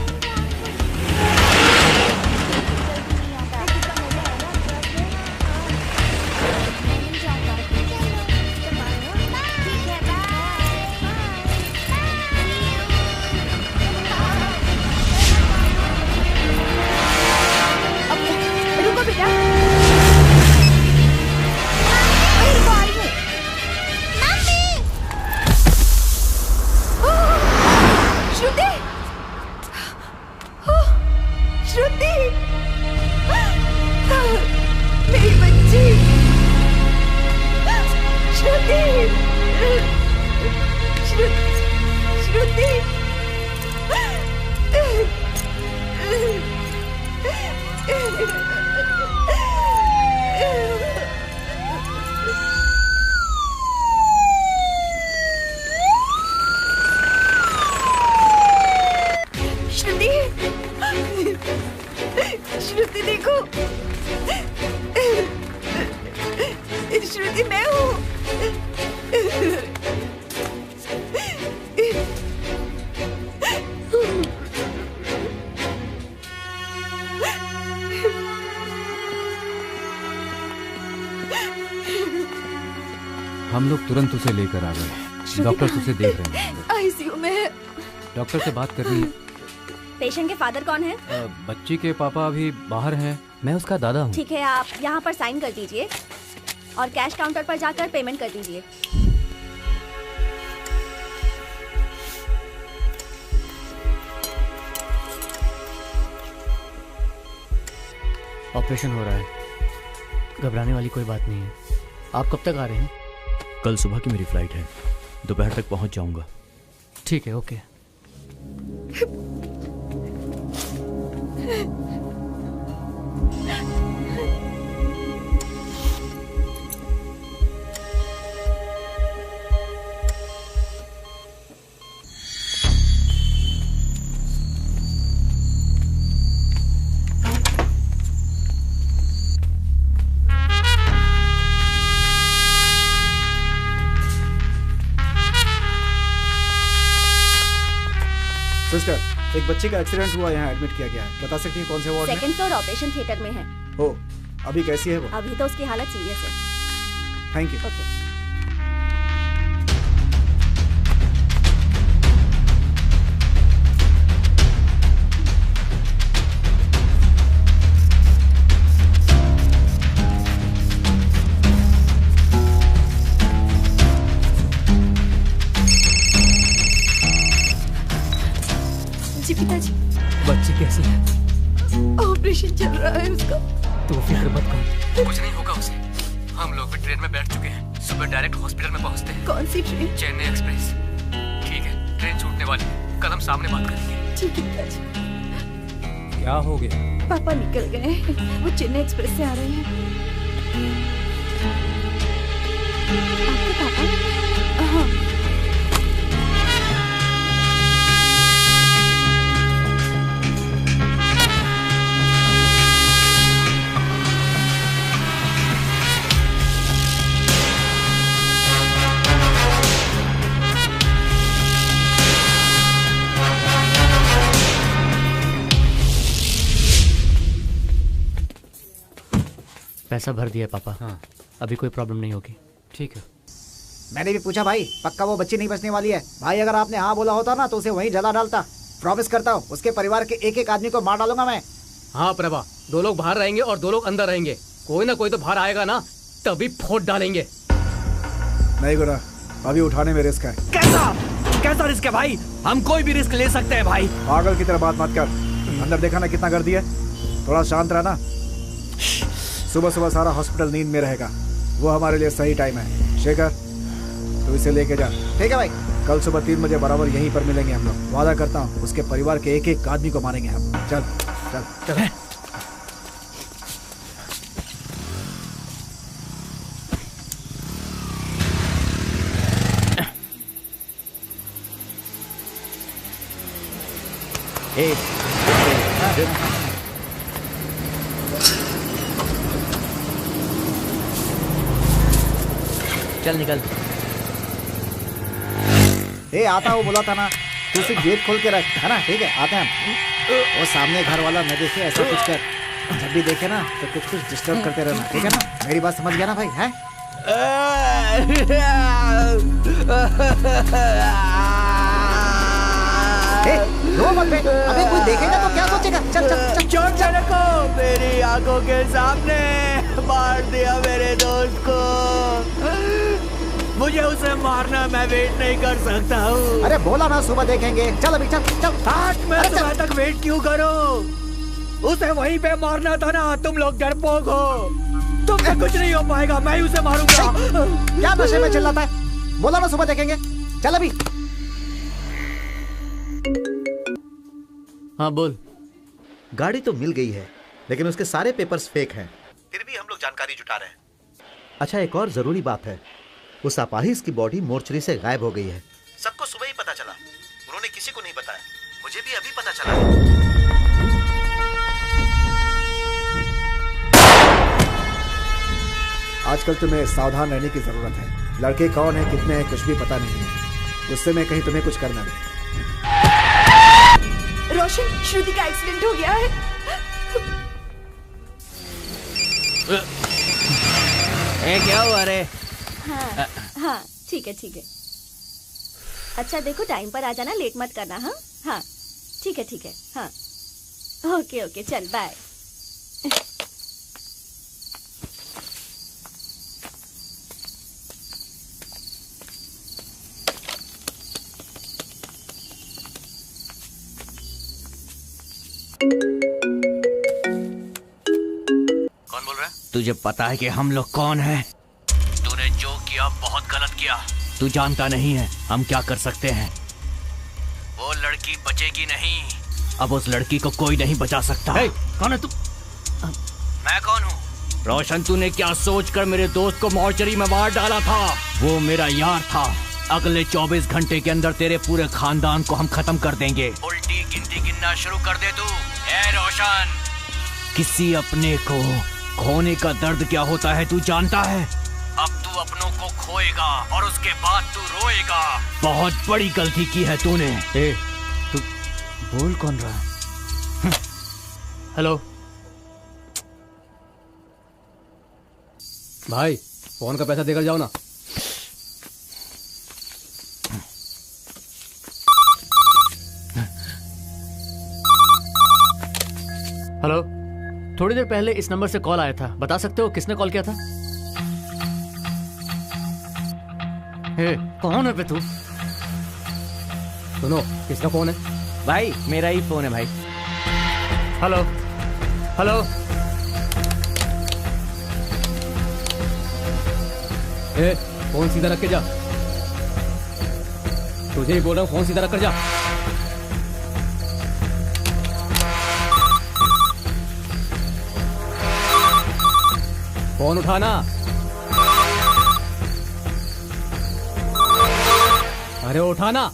श्रुति देखो, श्रुति मैं हूँ। हम लोग तुरंत उसे लेकर आ गए। डॉक्टर उसे देख रहे हैं। आईसीयू में है। डॉक्टर से बात करनी है। पेशेंट के फादर कौन है? बच्ची के पापा अभी बाहर हैं। मैं उसका दादा हूँ। ठीक है, आप यहाँ पर साइन कर दीजिए और कैश काउंटर पर जाकर पेमेंट कर दीजिए। ऑपरेशन हो रहा है, घबराने वाली कोई बात नहीं है। आप कब तक आ रहे हैं? कल सुबह की मेरी फ्लाइट है, दोपहर तक पहुंच जाऊंगा। ठीक है, ओके। सिस्टर, एक बच्चे का एक्सीडेंट हुआ, यहाँ एडमिट किया गया है। बता सकती हैं कौन से वार्ड में? सेकंड फ्लोर ऑपरेशन थिएटर में है। हो, अभी कैसी है वो? अभी तो उसकी हालत सीरियस है। Thank you. ओके। जी पिताजी, बच्ची कैसी है? ऑपरेशन चल रहा है उसका। तू फिक्र मत कर, कुछ नहीं होगा उसे। हम लोग भी ट्रेन में बैठ चुके हैं, सुबह डायरेक्ट हॉस्पिटल में पहुंचते हैं। कौन सी ट्रेन? चेन्नई एक्सप्रेस। ठीक है, ट्रेन छूटने वाली है, कल हम सामने बात करेंगे। ठीक है पिताजी। क्या हो गया? पापा निकल गए, वो चेन्नई एक्सप्रेस से आ रहे हैं। आपके पापा? हाँ। पैसा भर दिया पापा। हाँ। अभी कोई प्रॉब्लम नहीं होगी। ठीक है। मैंने भी पूछा भाई, पक्का वो बच्ची नहीं बचने वाली है। भाई अगर आपने हाँ बोला होता ना तो उसे वहीं जला डालता। प्रॉमिस करता हूँ उसके परिवार के एक एक आदमी को मार डालूंगा मैं। हाँ प्रभा, 2 लोग बाहर रहेंगे और 2 लोग अंदर रहेंगे। कोई ना कोई तो बाहर आएगा ना, तभी फोड़ डालेंगे। नहीं गुरा, अभी उठाने में रिस्क है। कैसा रिस्क है भाई? हम कोई भी रिस्क ले सकते हैं भाई। पागल की तरह बात मत कर। अंदर देखा ना कितना गर्दी है। थोड़ा शांत रहना। सुबह सुबह सारा हॉस्पिटल नींद में रहेगा, वो हमारे लिए सही टाइम है। शेखर, तू इसे लेके जा। ठीक है भाई। कल सुबह 3 बजे बराबर यहीं पर मिलेंगे हम लोग। वादा करता हूँ उसके परिवार के एक एक आदमी को मारेंगे हम। चल चल चल। चल निकल। आता हूँ बोला था ना, तू सिर्फ गेट खोल के रख, है ना? ठीक है, आते हैं हम। वो सामने घर वाला न देखे ऐसा कुछ कर। जब भी देखे ना तो कुछ कुछ डिस्टर्ब करते रहना, ठीक है ना? मेरी बात समझ गया ना भाई? है रो मत बे। अबे कोई देखेगा तो क्या सोचेगा? चल चल चल। चोर को मेरी आंखों के सामने मार दिया मेरे दोस्त को। मुझे उसे मारना, मैं वेट नहीं कर सकता हूँ। अरे बोला ना सुबह देखेंगे। चल अभी चल चल। आज मैं सुबह तक वेट क्यों करूँ? उसे वहीं पे मारना था ना। तुम लोग डरपोक हो, तुमसे कुछ नहीं हो पाएगा। मैं उसे मारूंगा। क्या नशे में चिल्लाता है? बोला ना सुबह देखेंगे। चल अभी। हाँ बोल। गाड़ी तो मिल गई है, लेकिन उसके सारे पेपर्स फेक हैं। फिर भी हम लोग जानकारी जुटा रहे हैं। अच्छा, एक और जरूरी बात है। उस अपाहिज की बॉडी मोर्चरी से गायब हो गई है। सबको सुबह ही पता चला, उन्होंने किसी को नहीं बताया। मुझे भी अभी पता चला। आजकल तुम्हें सावधान रहने की जरूरत है। लड़के कौन है, कितने हैं, कुछ भी पता नहीं है। गुस्से में कहीं तुम्हें कुछ करना नहीं। रोशन, श्रुति का एक्सीडेंट हो गया है। क्या हुआ रे? हाँ हाँ ठीक है ठीक है। अच्छा देखो, टाइम पर आ जाना, लेट मत करना। हाँ हाँ ठीक है। हाँ ओके ओके, चल बाय। कौन बोल रहा है? तुझे पता है कि हम लोग कौन हैं? तूने जो किया बहुत गलत किया। तू जानता नहीं है हम क्या कर सकते हैं। वो लड़की बचेगी नहीं। अब उस लड़की को कोई नहीं बचा सकता। कौन है तू? मैं कौन हूँ? रोशन, तूने क्या सोचकर मेरे दोस्त को मॉर्चरी में मार डाला था? वो मेरा यार था। अगले 24 घंटे के अंदर तेरे पूरे खानदान को हम खत्म कर देंगे। उल्टी गिनती गिनना शुरू कर दे तू। ए रोशन, किसी अपने को खोने का दर्द क्या होता है तू जानता है? अब तू अपनों को खोएगा और उसके बाद तू रोएगा। बहुत बड़ी गलती की है तूने। तू बोल कौन रहा? हेलो भाई, फोन का पैसा देकर जाओ ना। हेलो, थोड़ी देर पहले इस नंबर से कॉल आया था। बता सकते हो किसने कॉल किया था? कौन है बे तू? सुनो, किसका फोन है? भाई मेरा ही फोन है भाई। Hello hello. ए, फोन सीधा रख के जा। तुझे ही बोल रहा हूँ, फोन सीधा रख कर जा। फोन उठाना। अरे उठाना।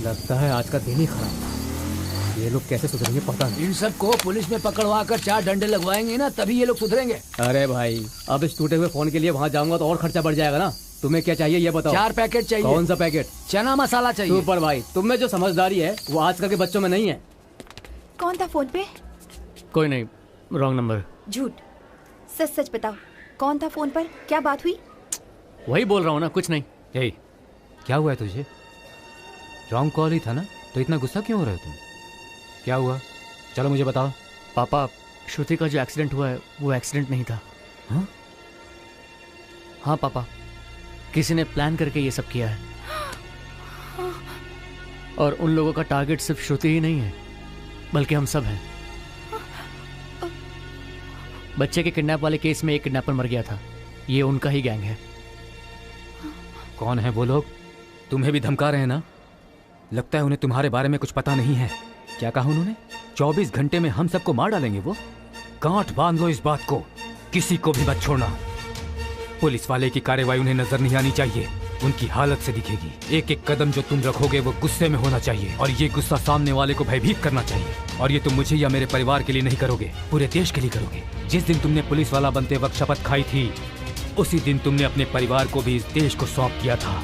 लगता है आज का दिन ही खराब। ये लोग कैसे सुधरेंगे पता नहीं। इन सबको पुलिस में पकड़वा कर 4 डंडे लगवाएंगे ना, तभी ये लोग सुधरेंगे। अरे भाई, अब इस टूटे हुए फोन के लिए वहाँ जाऊंगा तो और खर्चा बढ़ जाएगा ना। तुम्हें क्या चाहिए ये बताओ। 4 पैकेट चाहिए। कौन सा पैकेट? चना मसाला चाहिए। सुपर भाई, तुम में जो समझदारी है वो आजकल के बच्चों में नहीं है। कौन था फोन पे? कोई नहीं, रॉन्ग नंबर। झूठ। सच सच बताओ, कौन था फोन पर? क्या बात हुई? वही बोल रहा हूँ ना, कुछ नहीं। यही क्या हुआ है तुझे? रॉन्ग कॉल ही था ना, तो इतना गुस्सा क्यों हो रहे हो तुम? क्या हुआ? चलो मुझे बताओ। पापा, श्रुति का जो एक्सीडेंट हुआ है वो एक्सीडेंट नहीं था। हाँ? हाँ पापा, किसी ने प्लान करके ये सब किया है। और उन लोगों का टारगेट सिर्फ श्रुति ही नहीं है, बल्कि हम सब हैं। बच्चे के किडनैप वाले केस में एक किडनैपर मर गया था। ये उनका ही गैंग है। कौन है वो लोग? तुम्हें भी धमका रहे हैं ना? लगता है उन्हें तुम्हारे बारे में कुछ पता नहीं है। क्या कहा उन्होंने? 24 घंटे में हम सबको मार डालेंगे वो। गांठ बांध लो इस बात को, किसी को भी मत छोड़ना। पुलिस वाले की कार्रवाई उन्हें नजर नहीं आनी चाहिए, उनकी हालत से दिखेगी। एक एक कदम जो तुम रखोगे वो गुस्से में होना चाहिए, और ये गुस्सा सामने वाले को भयभीत करना चाहिए। और ये तुम मुझे या मेरे परिवार के लिए नहीं करोगे, पूरे देश के लिए करोगे। जिस दिन तुमने पुलिस वाला बनते वक्त शपथ खाई थी, उसी दिन तुमने अपने परिवार को भी इस देश को सौंप दिया था।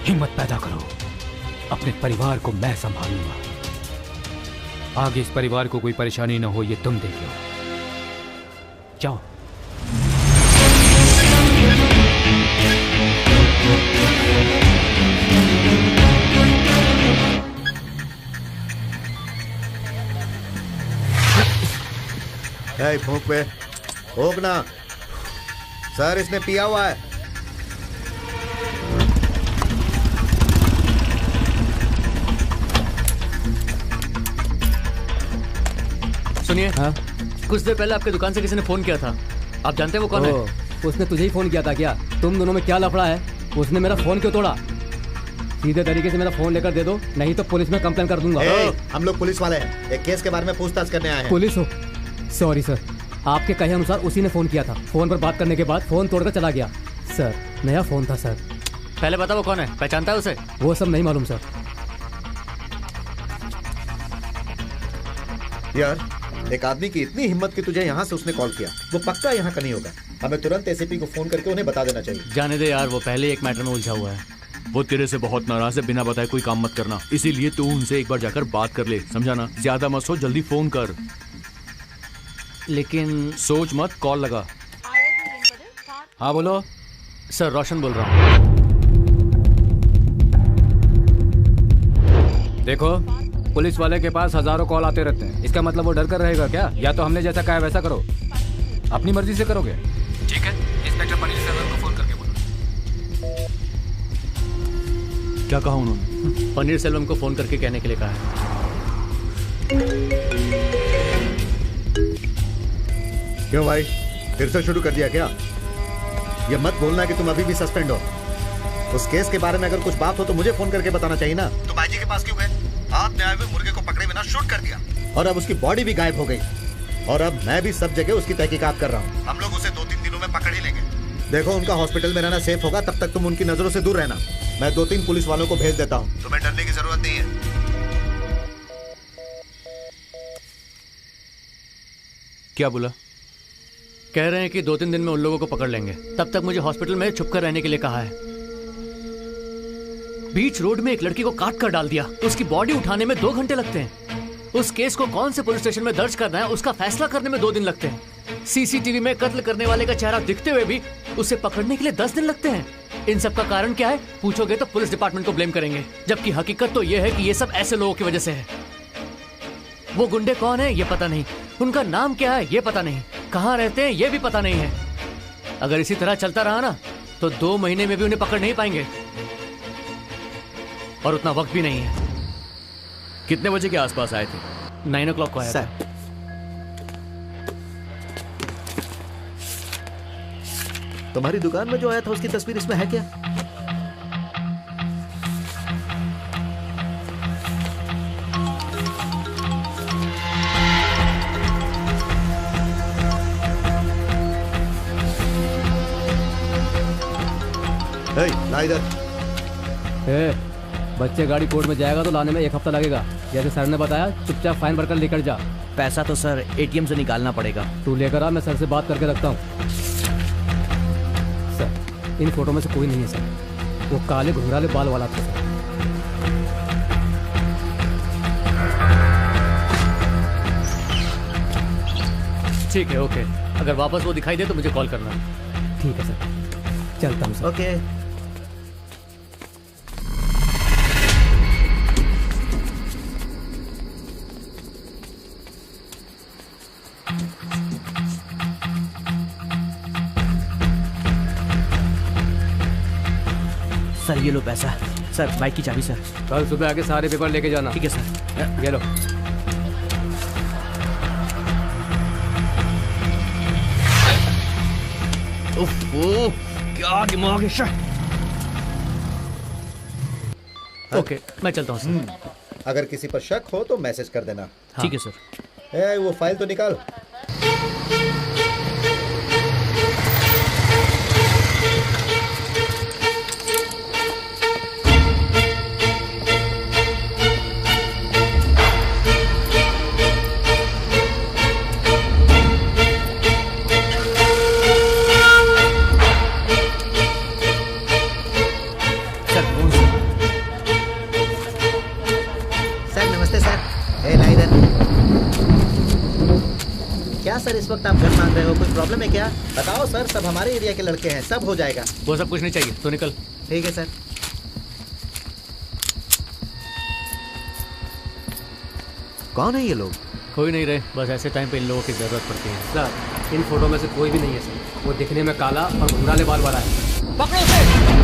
हिम्मत पैदा करो, अपने परिवार को मैं संभालूंगा। आगे इस परिवार को कोई परेशानी न हो, ये तुम देख लो। जाओ। भूख पे भूख ना सर, इसने पिया हुआ है। सुनिए। हाँ? कुछ देर पहले आपके दुकान से किसी ने फोन किया था। आप जानते हैं वो कौन है? उसने तुझे ही फोन किया था क्या? तुम दोनों में क्या लफड़ा है? उसने मेरा फोन क्यों तोड़ा? सीधे तरीके से मेरा फोन लेकर दे दो, नहीं तो पुलिस में कंप्लेन कर दूंगा। हम लोग पुलिस वाले हैं, एक केस के बारे में पूछताछ करने आए हैं। पुलिस हो? सॉरी सर, आपके कहे अनुसार उसी ने फोन किया था। फोन पर बात करने के बाद फोन तोड़कर चला गया। सर, नया फोन था सर। पहले बता वो कौन है, पहचानता है उसे? वो सब नहीं मालूम सर। यार, एक आदमी की इतनी हिम्मत कि तुझे यहाँ से उसने कॉल किया, वो पक्का यहाँ का नहीं होगा। हमें तुरंत एसीपी को फोन करके उन्हें बता देना चाहिए। जाने दे यार, वो पहले एक मैटर में उलझा हुआ है। वो तेरे से बहुत नाराज है, बिना बताए कोई काम मत करना। इसीलिए तू उनसे एक बार जाकर बात कर ले, समझा ना? ज्यादा मत सोच, जल्दी फोन कर। लेकिन सोच मत, कॉल लगा। हाँ बोलो सर, रोशन बोल रहा हूँ। देखो, पुलिस वाले के पास हजारों कॉल आते रहते हैं, इसका मतलब वो डर कर रहेगा क्या? या तो हमने जैसा कहा वैसा करो, अपनी मर्जी से करोगे। ठीक है, इंस्पेक्टर पनीर सेल्वम को फोन करके बोलो। क्या कहा उन्होंने? पनीर सेल्वम को फोन करके कहने के लिए कहा है। क्यों भाई, फिर से शुरू कर दिया क्या? ये मत बोलना कि तुम अभी भी सस्पेंड हो। उस केस के बारे में अगर कुछ बात हो तो मुझे फोन करके बताना चाहिए ना। तुम आईजी के पास क्यों गए? हाथ में आए हुए मुर्गे को पकड़े बिना शूट कर दिया, और अब उसकी बॉडी भी गायब हो गई। और अब मैं भी सब जगह उसकी तहकीकात कर रहा हूँ। हम लोग उसे 2-3 दिनों में पकड़ ही लेंगे। देखो, उनका हॉस्पिटल में रहना सेफ होगा, तब तक तुम उनकी नजरों से दूर रहना। मैं 2-3 पुलिस वालों को भेज देता हूँ, तुम्हें डरने की जरूरत नहीं है। क्या बोला? कह रहे हैं कि 2-3 दिन में उन लोगों को पकड़ लेंगे, तब तक मुझे हॉस्पिटल में छुप कर रहने के लिए कहा है। बीच रोड में एक लड़की को काट कर डाल दिया, उसकी बॉडी उठाने में 2 घंटे लगते हैं। उस केस को कौन से पुलिस स्टेशन में दर्ज करना है, उसका फैसला करने में 2 दिन लगते हैं। सीसीटीवी में कत्ल करने वाले का चेहरा दिखते हुए भी उसे पकड़ने के लिए 10 दिन लगते हैं। इन सब का कारण क्या है पूछोगे तो पुलिस डिपार्टमेंट को ब्लेम करेंगे, जबकि हकीकत तो यह है कि ये सब ऐसे लोगों की वजह से है। वो गुंडे कौन है ये पता नहीं, उनका नाम क्या है ये पता नहीं, कहाँ रहते हैं ये भी पता नहीं है। अगर इसी तरह चलता रहा ना तो 2 महीने में भी उन्हें पकड़ नहीं पाएंगे, और उतना वक्त भी नहीं है। कितने बजे के आसपास आए थे? 9 o'clock को आया था। तुम्हारी दुकान में जो आया था उसकी तस्वीर इसमें है क्या? ला इधर। बच्चे गाड़ी कोर्ट में जाएगा तो लाने में 1 हफ्ता लगेगा। जैसे सर ने बताया, चुपचाप फाइन भरकर लेकर जा। पैसा तो सर एटीएम से निकालना पड़ेगा। तू लेकर आ, मैं सर से बात करके रखता हूँ। सर, इन फोटो में से कोई नहीं है सर। वो काले घुंघराले बाल वाला था सर। ठीक है, ओके। अगर वापस वो दिखाई दे तो मुझे कॉल करना। ठीक है सर, चलता हूँ सर। ओके। सर ये लो पैसा। सर बाइक की चाबी सर। कल सुबह आके सारे पेपर लेके जाना। ठीक है सर। ये लो। क्या दिमाग है सर। ओके, मैं चलता हूँ सर। अगर किसी पर शक हो तो मैसेज कर देना। ठीक है सर। वो फाइल तो निकाल। सर इस वक्त आप घर मांग रहे हो, कोई प्रॉब्लम है क्या? बताओ सर, सब हमारे एरिया के लड़के हैं, सब हो जाएगा। वो सब कुछ नहीं चाहिए, तो निकल। ठीक है सर। कौन है ये लोग? कोई नहीं रहे, बस ऐसे टाइम पे इन लोगों की जरूरत पड़ती है। सर इन फोटो में से कोई भी नहीं है सर। वो दिखने में काला और घुंघराले बाल वाला है। पकड़ो उसे।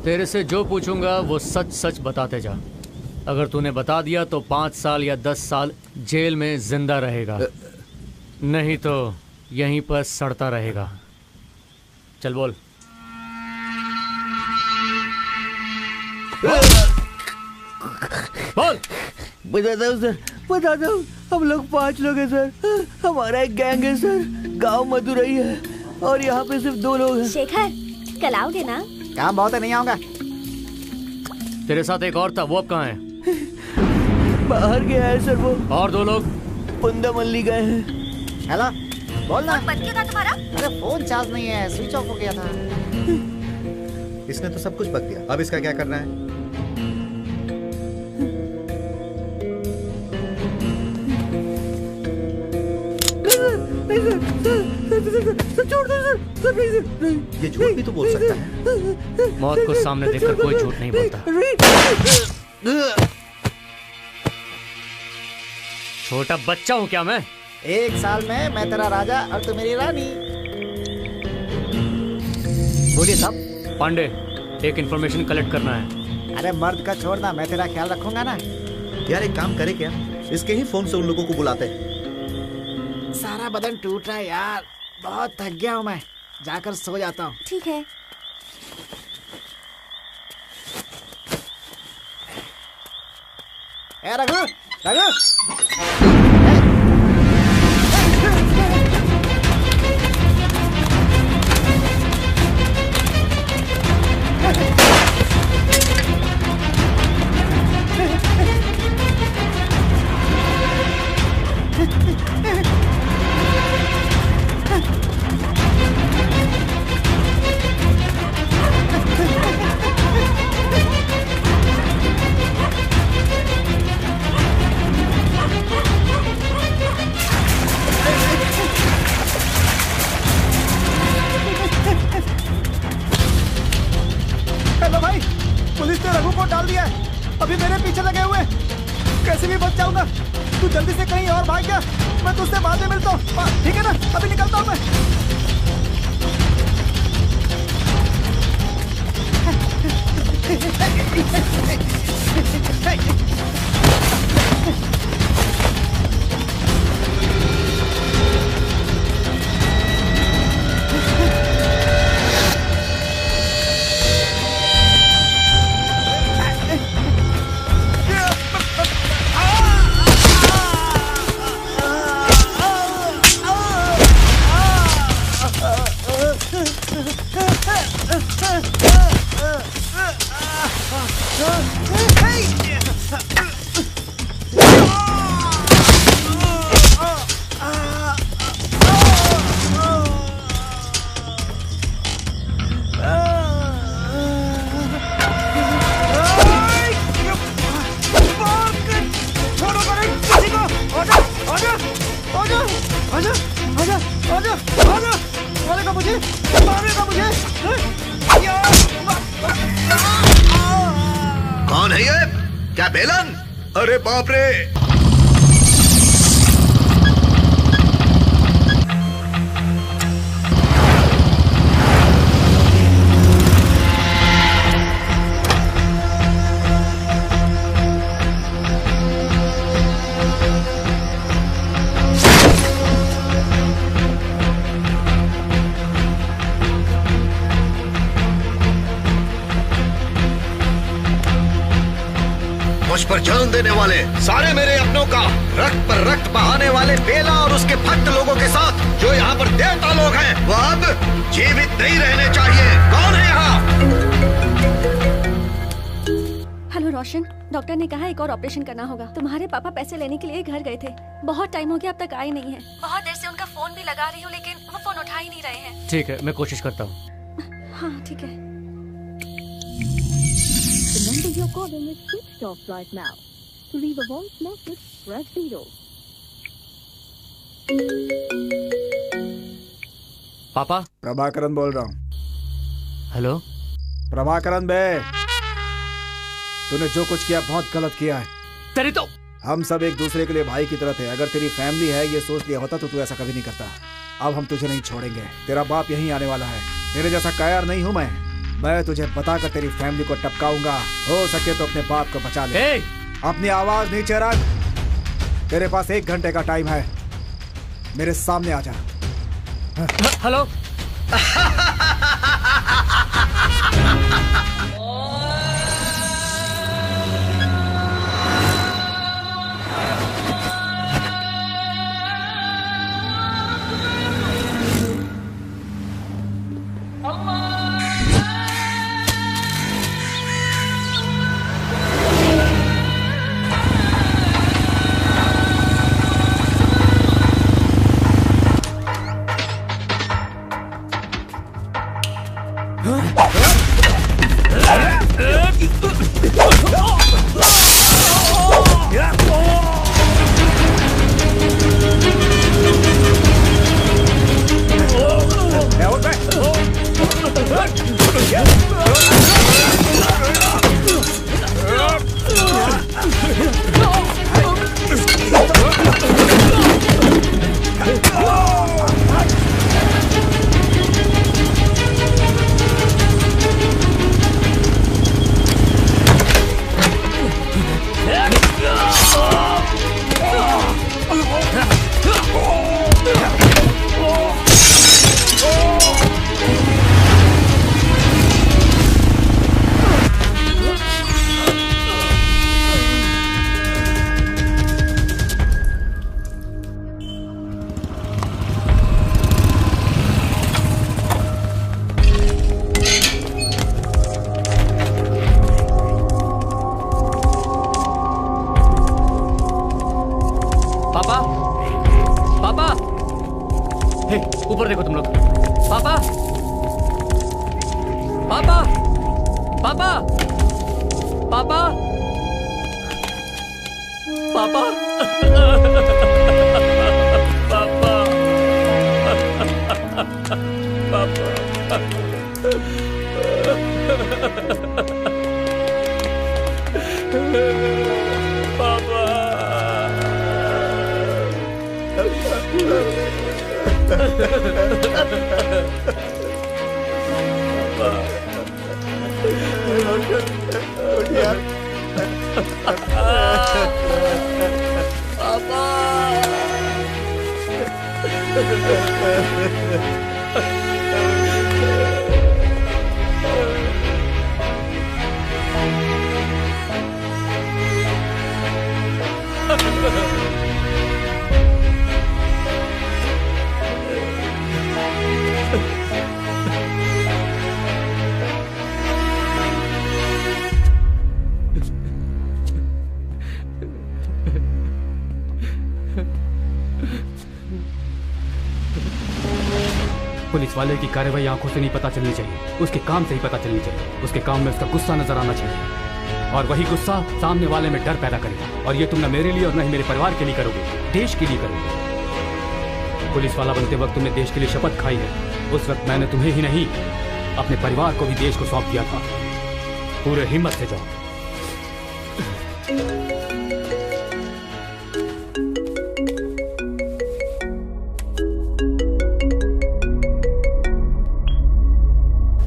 तेरे से जो पूछूंगा वो सच सच बताते जा। अगर तूने बता दिया तो 5 साल या 10 साल जेल में जिंदा रहेगा, नहीं तो यहीं पर सड़ता रहेगा। चल बोल। बोल। बताता हूँ सर, बताता हूँ। हम लोग 5 लोग हैं सर। हमारा एक गैंग है सर, गांव मदुरई है। और यहाँ पे सिर्फ 2 लोग हैं। शेखर, कल आओगे ना? काम बहुत है, नहीं आऊंगा। तेरे साथ एक और था, वो अब कहाँ है? बाहर गया है सर वो। और 2 लोग? पुंदामल्ली गए हैं। हेलो, बोलना। फोन बंद क्यों था तुम्हारा? अरे फोन चार्ज नहीं है, स्विच ऑफ हो गया था। इसने तो सब कुछ बक दिया, अब इसका क्या करना है? ये झूठ भी तो बोल सकता है। मौत को सामने देखकर कोई झूठ नहीं बोलता। छोटा बच्चा हूँ क्या मैं? 1 साल में मैं तेरा राजा और तू मेरी रानी। बोलिए साहब। पांडे, एक इंफॉर्मेशन कलेक्ट करना है। अरे मर्द का छोड़ना, मैं तेरा ख्याल रखूंगा ना। यार एक काम करे क्या, इसके ही फोन से उन लोगों को बुलाते हैं। सारा बदन टूट रहा है यार, बहुत थक गया हूँ मैं, जाकर सो जाता हूँ। ठीक है। ए रघु, रघु। हेलो भाई, पुलिस ने रघु को डाल दिया है, अभी मेरे पीछे लगे हुए, कैसे भी बच जाऊंगा। तू जल्दी से कहीं और भाग गया, मैं तुझसे बाद में मिलता हूँ, ठीक है ना? अभी निकलता हूँ मैं। कौन है ये? क्या बेलन? अरे बाप रे! मुझ पर जान देने वाले सारे मेरे अपनों का रक्त पर रक्त बहाने वाले बेला और उसके भक्त लोगों के साथ जो यहाँ पर देवता लोग हैं, वो अब जीवित नहीं रहने चाहिए। कौन है यहाँ? हेलो रोशन, डॉक्टर ने कहा एक और ऑपरेशन करना होगा। तुम्हारे पापा पैसे लेने के लिए घर गए थे, बहुत टाइम हो गया, अब तक आए नहीं है। बहुत देर से उनका फोन भी लगा रही हूँ लेकिन वो फोन उठा ही नहीं रहे हैं। ठीक है, मैं कोशिश करता हूँ। हाँ ठीक है। The number you're calling is switched off right now. To leave a voice message, press 0. पापा। प्रभाकरन बोल रहा हूँ। हेलो प्रभाकरन बे, तूने जो कुछ किया बहुत गलत किया है। तेरी तो हम सब एक दूसरे के लिए भाई की तरह थे। अगर तेरी फैमिली है ये सोच लिया होता तो तू ऐसा कभी नहीं करता। अब हम तुझे नहीं छोड़ेंगे, तेरा बाप यहीं आने वाला है। तेरे जैसा कायर नहीं हूँ मैं तुझे बताकर तेरी फैमिली को टपकाऊंगा। हो सके तो अपने बाप को बचा ले। अपनी आवाज नीचे रख। तेरे पास 1 घंटे का टाइम है, मेरे सामने आ जा। हेलो पापा पापा पापा पुलिस वाले की कार्रवाई आंखों से नहीं पता चलनी चाहिए, उसके काम से ही पता चलनी चाहिए। उसके काम में उसका गुस्सा नजर आना चाहिए और वही गुस्सा सामने वाले में डर पैदा करेगा। और ये तुम न मेरे लिए और न ही मेरे परिवार के लिए करोगे, देश के लिए करोगे। पुलिस वाला बनते वक्त तुमने देश के लिए शपथ खाई है। उस वक्त मैंने तुम्हें ही नहीं अपने परिवार को भी देश को सौंप दिया था। पूरे हिम्मत से जाओ।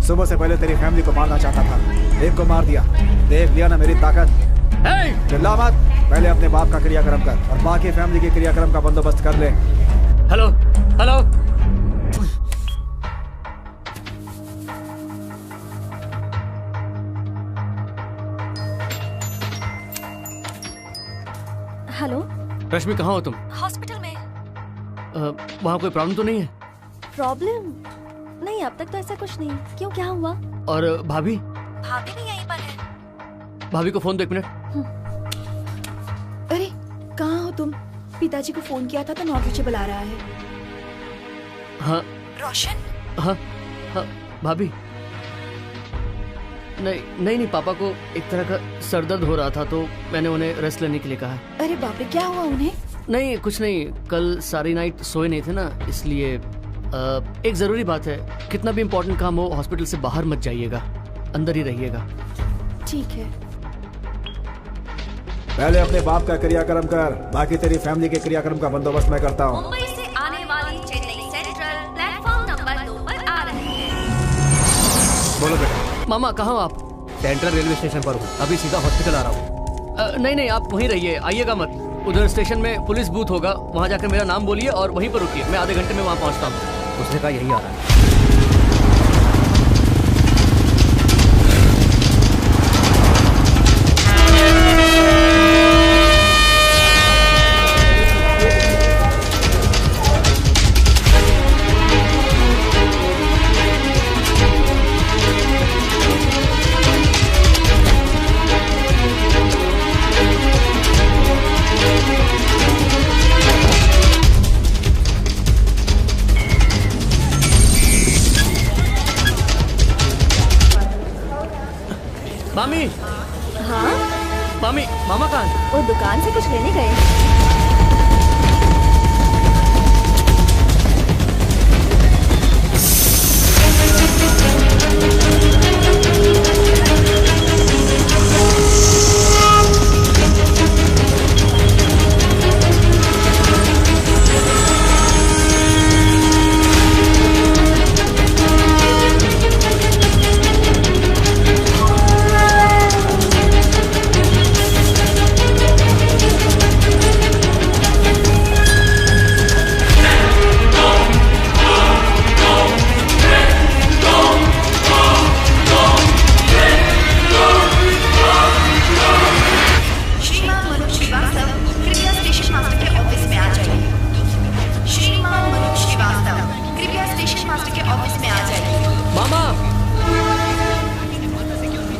सुबह से पहले तेरी फैमिली को मारना चाहता था, एक को मार दिया। देख लिया ना मेरी ताकत। चिल्ला मत, पहले अपने बाप का क्रियाक्रम कर और बाकी फैमिली के क्रियाक्रम का बंदोबस्त कर ले। हेलो हेलो हेलो रश्मि, कहाँ हो तुम? हॉस्पिटल में। वहाँ कोई प्रॉब्लम तो नहीं है? प्रॉब्लम नहीं, अब तक तो ऐसा कुछ नहीं। क्यों, क्या हुआ? और भाभी? भाभी भी यहीं पर है। भाभी को फोन दो, 1 मिनट। अरे कहाँ हो तुम? पिताजी को फोन किया था तो नॉट रीचेबल आ रहा है। हाँ रोशन? हाँ हाँ भाभी। नहीं, पापा को एक तरह का सर दर्द हो रहा था तो मैंने उन्हें रेस्ट लेने के लिए कहा। अरे बाप रे, क्या हुआ उन्हें? नहीं कुछ नहीं, कल सारी नाइट सोए नहीं थे ना, इसलिए एक जरूरी बात है, कितना भी इम्पोर्टेंट काम हो हॉस्पिटल से बाहर मत जाइएगा, अंदर ही रहिएगा। ठीक है। पहले अपने बाप का क्रियाक्रम कर, बाकी तेरी फैमिली के क्रियाक्रम का बंदोबस्त मैं करता हूँ। मुंबई से आने वाली चेन्नई सेंट्रल प्लेटफॉर्म नंबर 2 पर आ रही है। बोलो बेटा। मामा कहाँ हो आप? सेंट्रल रेलवे स्टेशन पर हूँ, अभी सीधा हॉस्पिटल आ रहा हूँ। नहीं आप वहीं रहिए, आइएगा मत। उधर स्टेशन में पुलिस बूथ होगा, वहाँ जाकर मेरा नाम बोलिए और वहीं पर रुकिए, मैं आधे घंटे में वहाँ पहुँचता हूँ। उसने कहा यही आ रहा है। मामी। हाँ मामी, मामा कहाँ है? वो दुकान से कुछ लेने गए।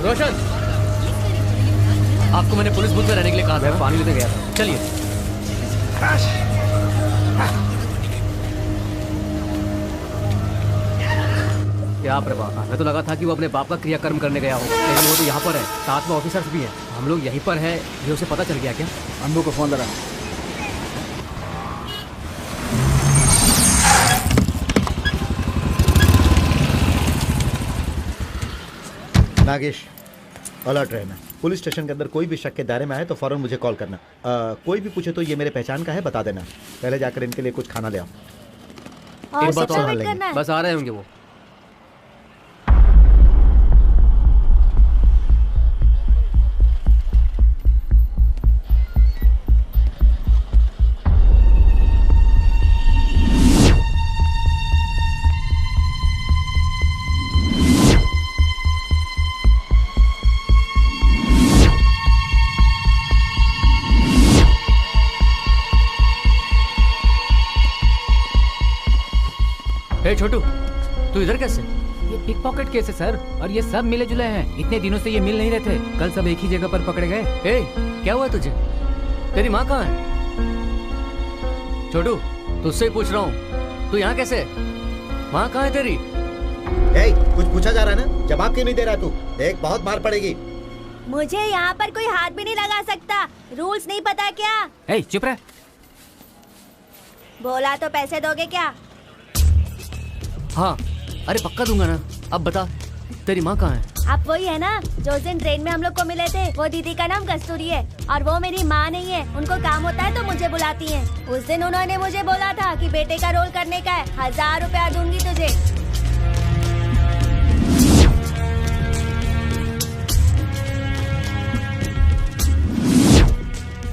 रोशन, आपको मैंने पुलिस बूथ में रहने के लिए कहा था। पानी लेने गया था। चलिए। क्या प्रभा, हमें तो लगा था कि वो अपने बाप का क्रियाकर्म करने गया हो, लेकिन वो तो यहाँ पर है, साथ में ऑफिसर्स भी हैं। हम लोग यहीं पर है, ये उसे पता चल गया क्या? अम्बू को फोन लगा। नागेश, अलर्ट रहना। पुलिस स्टेशन के अंदर कोई भी शक के दायरे में आए तो फौरन मुझे कॉल करना। कोई भी पूछे तो ये मेरे पहचान का है, बता देना। पहले जाकर इनके लिए कुछ खाना ले आओ। और सबसे वेट करना है। बस आ रहे होंगे वो। छोटू, तू इधर कैसे? ये पिक पॉकेट केस है सर, और ये सब मिले जुले हैं। इतने दिनों से ये मिल नहीं रहे थे, कल सब एक ही जगह पर पकड़े गए। क्या हुआ तुझे? तेरी माँ कहाँ है? छोटू, तुझसे ही पूछ रहा हूँ, तू यहाँ कैसे? माँ कहाँ है तेरी? कुछ पूछा जा रहा है ना, जवाब क्यों नहीं दे रहा तू? देख, बहुत मार पड़ेगी। मुझे यहाँ पर कोई हाथ भी नहीं लगा सकता, रूल्स नहीं पता क्या? चुप रह। बोला तो पैसे दोगे क्या? हाँ, अरे पक्का दूंगा ना। अब बता, तेरी माँ कहाँ है? आप वही है ना जो उस दिन ट्रेन में हम लोग को मिले थे। वो दीदी का नाम कस्तूरी है और वो मेरी माँ नहीं है। उनको काम होता है तो मुझे बुलाती हैं। उस दिन उन्होंने मुझे बोला था कि बेटे का रोल करने का है, 1000 रुपया दूंगी तुझे।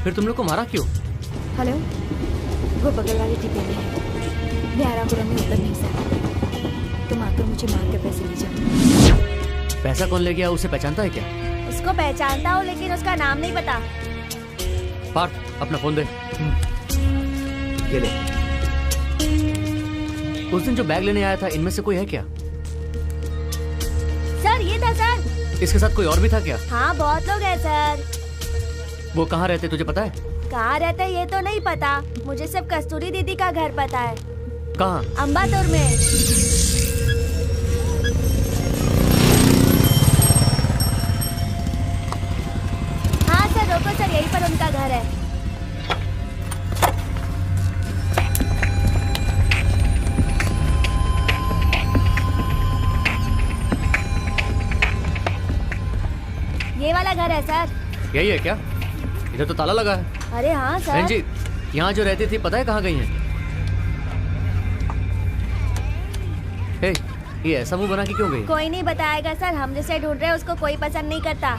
फिर तुम लोग को मारा क्यों? हेलो, वो बगल वाले डिब्बे में है। मैं आरामपुरा में उतर नहीं सकता। तुम आकर मुझे मार के पैसे ले जाओ। पैसा कौन ले गया, उसे पहचानता है क्या? उसको पहचानता हूँ लेकिन उसका नाम नहीं पता। पार्थ, अपना फोन दे। ये ले। उस दिन जो बैग लेने आया था, इनमें से कोई है क्या? सर, ये था सर। इसके साथ कोई और भी था क्या? हाँ, बहुत लोग हैं सर। वो कहाँ रहते, तुझे पता है? कहाँ रहते ये तो नहीं पता, मुझे सिर्फ कस्तूरी दीदी का घर पता है। कहाँ? अंबातुर में। हाँ सर, रोको सर, यहीं पर उनका घर है। ये वाला घर है सर। यही है क्या? इधर तो ताला लगा है। अरे हाँ सर। रंजीत, यहाँ जो रहती थी पता है कहाँ गई हैं? ये ऐसा मुंह बना के क्यों गई? कोई नहीं बताएगा सर, हम जिसे ढूंढ रहे हैं उसको कोई पसंद नहीं करता।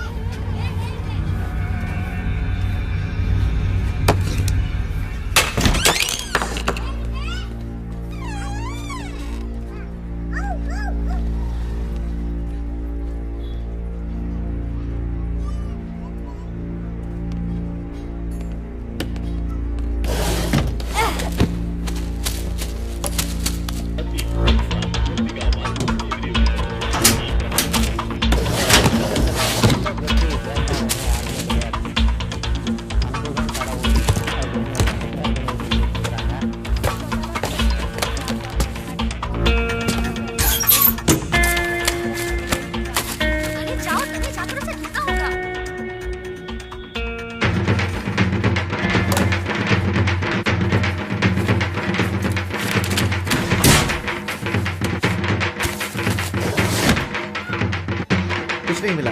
कुछ नहीं मिला।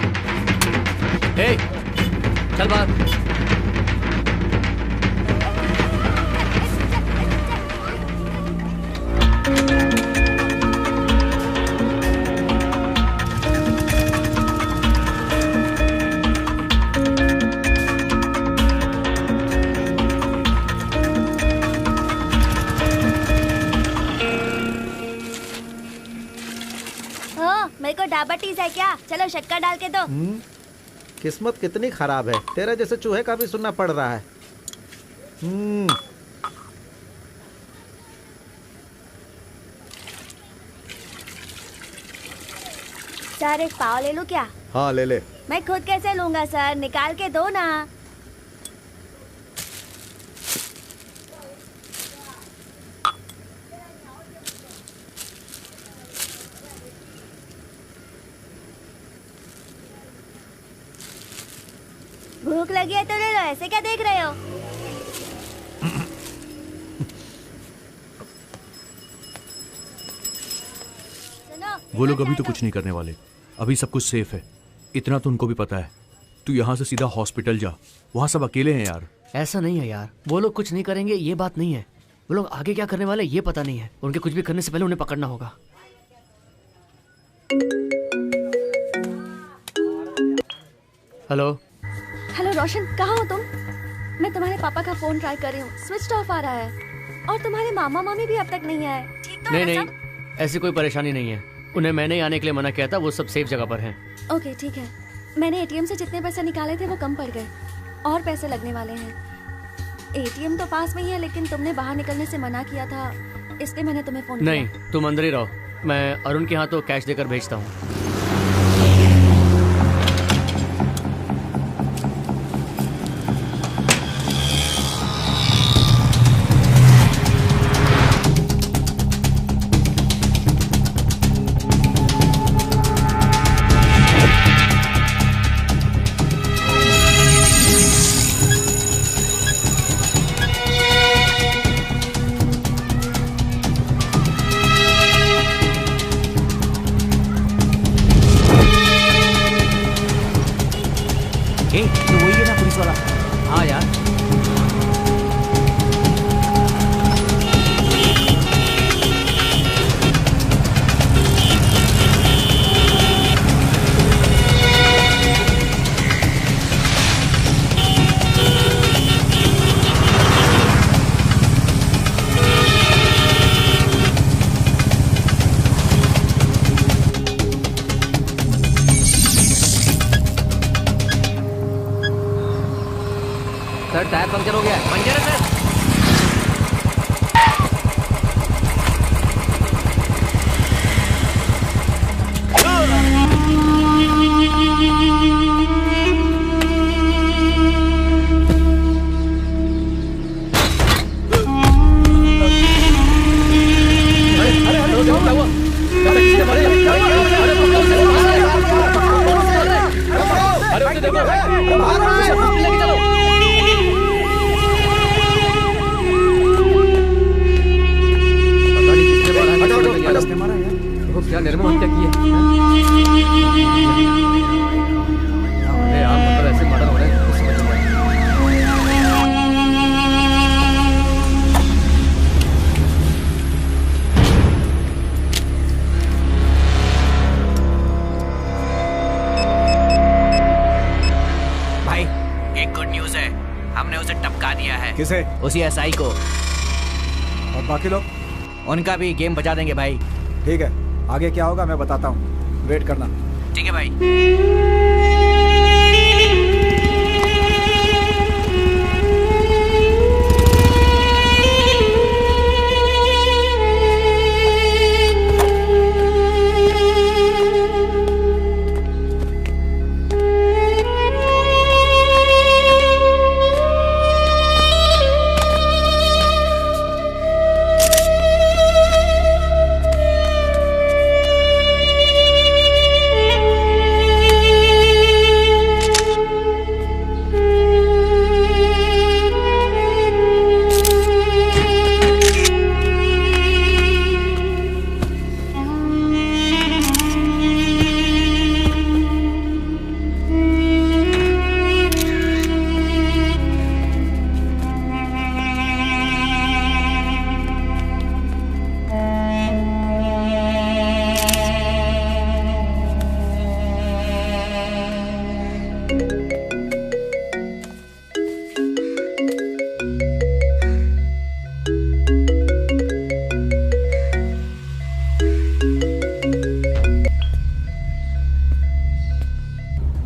चल बाहर। मेरे को डायबिटीज है क्या? चलो शक्कर डाल के दो। किस्मत कितनी खराब है, तेरे जैसे चूहे का भी सुनना पड़ रहा है। सर, एक पाव ले लूं क्या? हाँ ले ले। मैं खुद कैसे लूंगा सर, निकाल के दो ना। भूख लगी है तो ले लो, ऐसे क्या देख रहे हो? वो लोग अभी तो कुछ नहीं करने वाले, अभी सब कुछ सेफ है, इतना तो उनको भी पता है। तू यहाँ से सीधा हॉस्पिटल जा, वहाँ सब अकेले हैं यार। ऐसा नहीं है यार, वो लोग कुछ नहीं करेंगे ये बात नहीं है, वो लोग आगे क्या करने वाले ये पता नहीं है। उनके कुछ भी करने से पहले उन्हें पकड़ना होगा। हेलो हेलो रोशन, कहाँ हो तुम? मैं तुम्हारे पापा का फोन ट्राई कर रही हूँ, स्विच ऑफ आ रहा है। और तुम्हारे मामा मामी भी अब तक नहीं आए, ठीक तो है नहीं ना नहीं, ऐसी कोई परेशानी नहीं है। उन्हें मैंने ही आने के लिए मना किया था, वो सब सेफ जगह पर हैं। ओके ठीक है। मैंने एटीएम से जितने पैसे निकाले थे वो कम पड़ गए, और पैसे लगने वाले हैं। एटीएम तो पास में ही है, लेकिन तुमने बाहर निकलने से मना किया था, इसलिए मैंने तुम्हें फोन किया। नहीं, तुम अंदर ही रहो, मैं अरुण के यहाँ तो कैश देकर भेजता हूँ। टायर पंक्चर हो गया है। पंक्चर है सर। क्या निर्मम हत्या की है? अरे यार मतलब ऐसे मर्डर हो रहे हैं, कुछ समझ नहीं आ रहा। भाई एक गुड न्यूज है, हमने उसे टपका दिया है। किसे? उसी एसआई को। और बाकी लोग? उनका भी गेम बचा देंगे भाई। ठीक है, आगे क्या होगा मैं बताता हूँ, वेट करना। ठीक है भाई।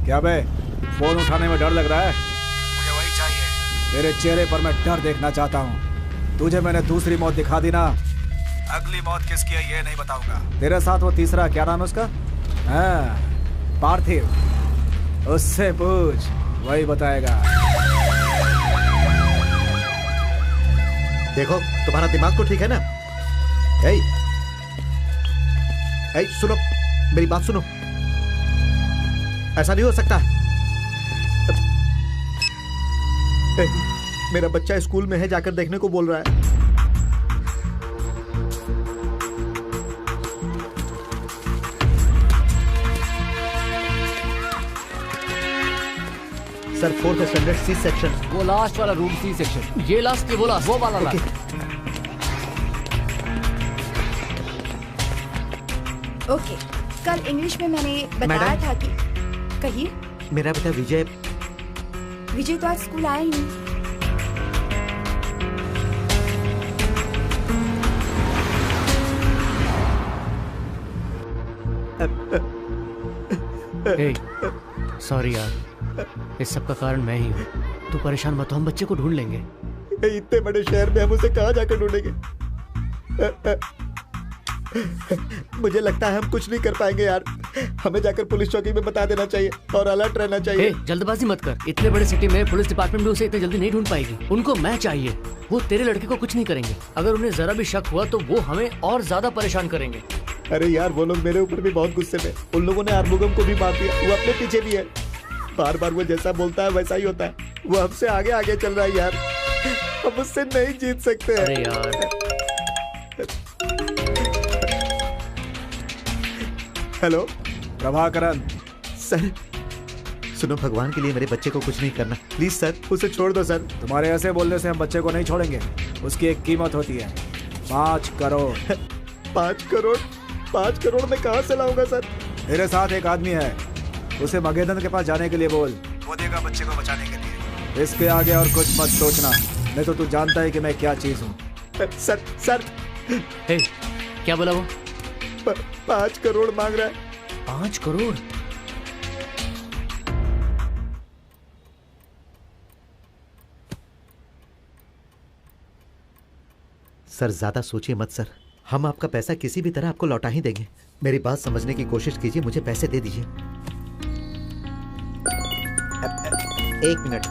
क्या बे, फोन उठाने में डर लग रहा है? मुझे वही चाहिए। तेरे चेहरे पर मैं डर देखना चाहता हूँ। तुझे मैंने दूसरी मौत दिखा दी ना, अगली मौत किसकी है ये नहीं बताऊंगा। तेरे साथ वो तीसरा, क्या नाम है उसका? हाँ, पार्थिव, उससे पूछ, वही बताएगा। देखो तुम्हारा दिमाग तो ठीक है ना? ए, सुनो मेरी बात सुनो, ऐसा नहीं हो सकता। मेरा बच्चा स्कूल में है, जाकर देखने को बोल रहा है। Sir 4th standard C section. वो लास्ट वाला रूम सी सेक्शन। ये लास्ट के बोला वो वाला लास्ट। ओके, कल इंग्लिश में मैंने बताया था कि कहिए। मेरा बेटा विजय तो आज स्कूल आया ही नहीं। सॉरी यार, इस सब का कारण मैं ही हूँ। तू परेशान मत हो, हम बच्चे को ढूंढ लेंगे। इतने बड़े शहर में हम उसे कहाँ जाकर ढूंढेंगे? मुझे लगता है हम कुछ नहीं कर पाएंगे यार। हमें जाकर पुलिस चौकी में बता देना चाहिए और अलर्ट रहना चाहिए। जल्दबाजी मत कर। इतने बड़े सिटी में पुलिस डिपार्टमेंट भी उसे इतनी जल्दी नहीं ढूंढ पाएगी। उनको मैं चाहिए। वो तेरे लड़के को कुछ नहीं करेंगे। अगर उन्हें जरा भी शक हुआ तो वो हमें और ज्यादा परेशान करेंगे। अरे यार, वो लोग मेरे ऊपर भी बहुत गुस्से में। उन लोगों ने आर्मुगम को भी मार दिया। वो अपने पीछे भी है। बार बार वो जैसा बोलता है वैसा ही होता है। वो हमसे आगे आगे चल रहा है यार। हम उससे नहीं जीत सकते। अरे यार। हेलो प्रभाकरन। सर सुनो, भगवान के लिए मेरे बच्चे को कुछ नहीं करना प्लीज सर। उसे छोड़ दो सर। तुम्हारे ऐसे बोलने से हम बच्चे को नहीं छोड़ेंगे। उसकी एक कीमत होती है 5 करोड़। 5 करोड़? 5 करोड़ मैं कहाँ से लाऊंगा सर? मेरे साथ एक आदमी है, उसे मगेदन के पास जाने के लिए बोल। वो देगा बच्चे को बचाने के लिए। इसके आगे और कुछ मत सोचना, नहीं तो तू जानता है कि मैं क्या चीज हूँ। सर क्या बोला वो? 5 करोड़ मांग रहा है। 5 करोड़? सर ज्यादा सोचिए मत सर। हम आपका पैसा किसी भी तरह आपको लौटा ही देंगे। मेरी बात समझने की कोशिश कीजिए। मुझे पैसे दे दीजिए। 1 मिनट।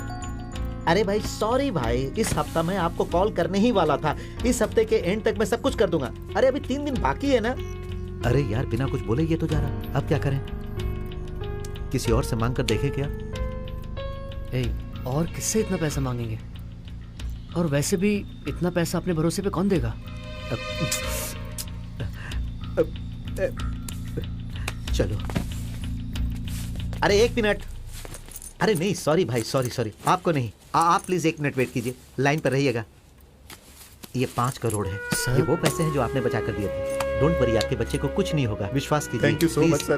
अरे भाई सॉरी भाई, इस हफ्ता मैं आपको कॉल करने ही वाला था। इस हफ्ते के एंड तक मैं सब कुछ कर दूंगा। अरे अभी 3 दिन बाकी है ना। अरे यार, बिना कुछ बोले ये तो जा रहा। अब क्या करें? किसी और से मांग कर देखें क्या? और किससे इतना पैसा मांगेंगे? और वैसे भी इतना पैसा अपने भरोसे पे कौन देगा? चलो। अरे 1 मिनट। अरे नहीं सॉरी भाई, सॉरी आपको नहीं। आप प्लीज 1 मिनट वेट कीजिए, लाइन पर रहिएगा। ये 5 करोड़ है। ये वो पैसे हैं जो आपने बचा कर दिए थे। डोंट वरी, आपके बच्चे को कुछ नहीं होगा, विश्वास कीजिए। Thank you so much sir.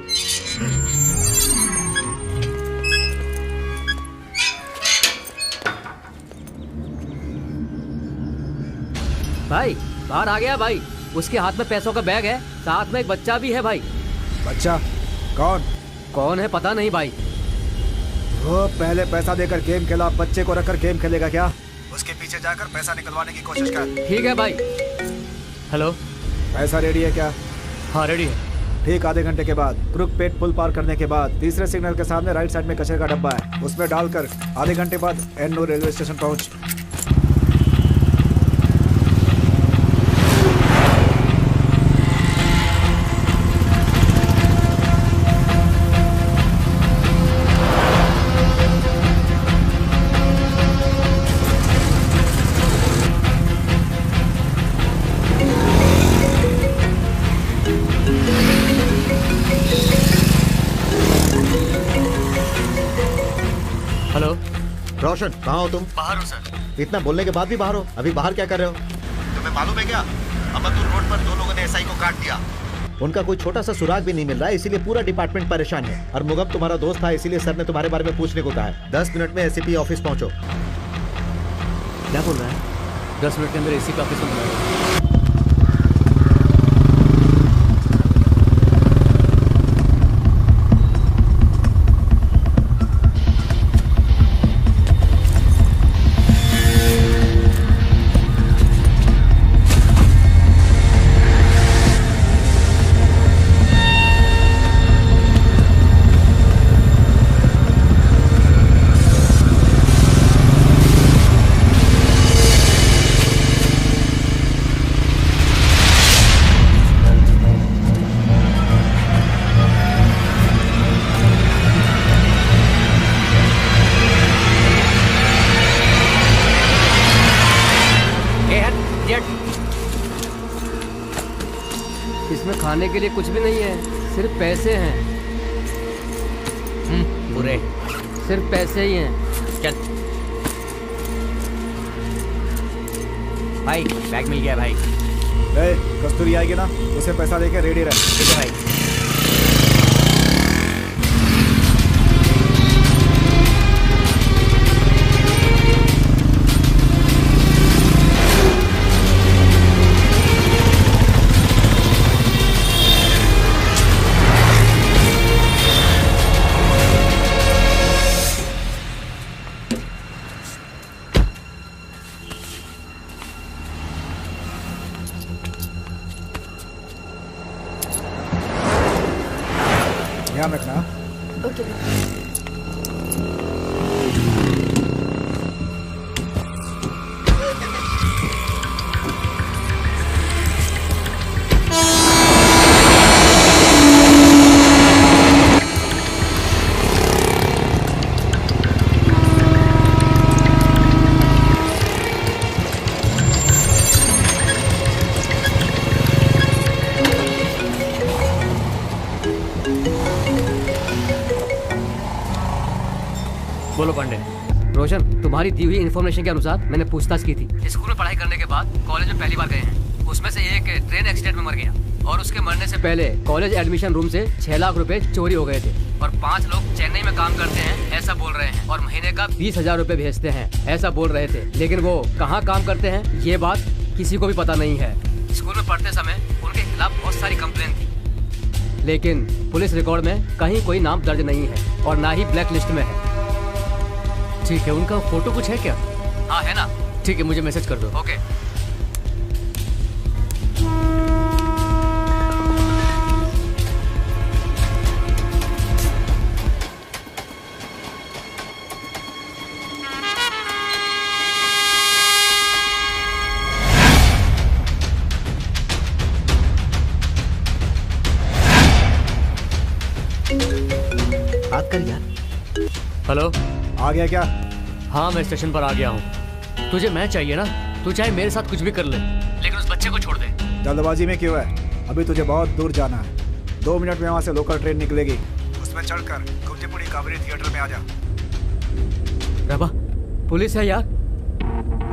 भाई बाहर आ गया भाई। उसके हाथ में पैसों का बैग है, साथ में एक बच्चा भी है भाई। बच्चा? कौन है पता नहीं भाई। वो पहले पैसा देकर गेम खेला, बच्चे को रखकर गेम खेलेगा क्या? उसके पीछे जाकर पैसा निकलवाने की कोशिश कर। ठीक है भाई। हेलो, पैसा रेडी है क्या? हाँ रेडी है। ठीक, आधे घंटे के बाद क्रुकपेट पुल पार करने के बाद तीसरे सिग्नल के सामने राइट साइड में कचरे का डब्बा है, उसमें डालकर आधे घंटे बाद एन्नो रेलवे स्टेशन पहुंच। रोशन, कहाँ हो तुम? बाहर हो सर। इतना बोलने के बाद भी बाहर हो? अभी बाहर क्या कर रहे हो? तुम्हें मालूम है क्या, अमतुर रोड पर 2 लोगों ने एसआई को काट दिया। उनका कोई छोटा सा सुराग भी नहीं मिल रहा है, इसीलिए पूरा डिपार्टमेंट परेशान है। और मुगम तुम्हारा दोस्त था, इसीलिए सर ने तुम्हारे बारे में पूछने को कहा है। 10 मिनट में एसीपी ऑफिस पहुंचो। क्या बोल रहा है? 10 मिनट के अंदर एसीपी ऑफिस में बुलाया। खाने के लिए कुछ भी नहीं है, सिर्फ पैसे हैं। पूरे सिर्फ पैसे ही हैं। चल भाई, बैग मिल गया भाई। कस्तूरी आएगी ना, उसे पैसा देके रेडी रहे। ठीक है भाई। ध्यान रखना। ओके। बोलो पांडे। रोशन, तुम्हारी दी हुई इन्फॉर्मेशन के अनुसार मैंने पूछताछ की थी। स्कूल में पढ़ाई करने के बाद कॉलेज में पहली बार गए हैं। उसमें से एक ट्रेन एक्सीडेंट में मर गया और उसके मरने से पहले कॉलेज एडमिशन रूम से 6 लाख रुपए चोरी हो गए थे और 5 लोग चेन्नई में काम करते हैं ऐसा बोल रहे हैं और महीने का 20,000 रुपए भेजते हैं ऐसा बोल रहे थे। लेकिन वो कहाँ काम करते हैं ये बात किसी को भी पता नहीं है। स्कूल में पढ़ते समय उनके खिलाफ बहुत सारी कंप्लेन थी, लेकिन पुलिस रिकॉर्ड में कहीं कोई नाम दर्ज नहीं है और ना ही ब्लैक लिस्ट में है। ठीक है, उनका फोटो कुछ है क्या? हाँ है ना। ठीक है, मुझे मैसेज कर दो। ओके। बात कर यार। हेलो, आ गया क्या? हाँ, मैं स्टेशन पर आ गया हूँ। तुझे मैं चाहिए ना, तू चाहे मेरे साथ कुछ भी कर ले, लेकिन उस बच्चे को छोड़ दे। जल्दबाजी में क्यों है? अभी तुझे बहुत दूर जाना है। 2 मिनट में वहाँ से लोकल ट्रेन निकलेगी, उसमें चढ़कर कुंतीपुरी कावेरी थिएटर में आ जा। रबा, पुलिस है यार।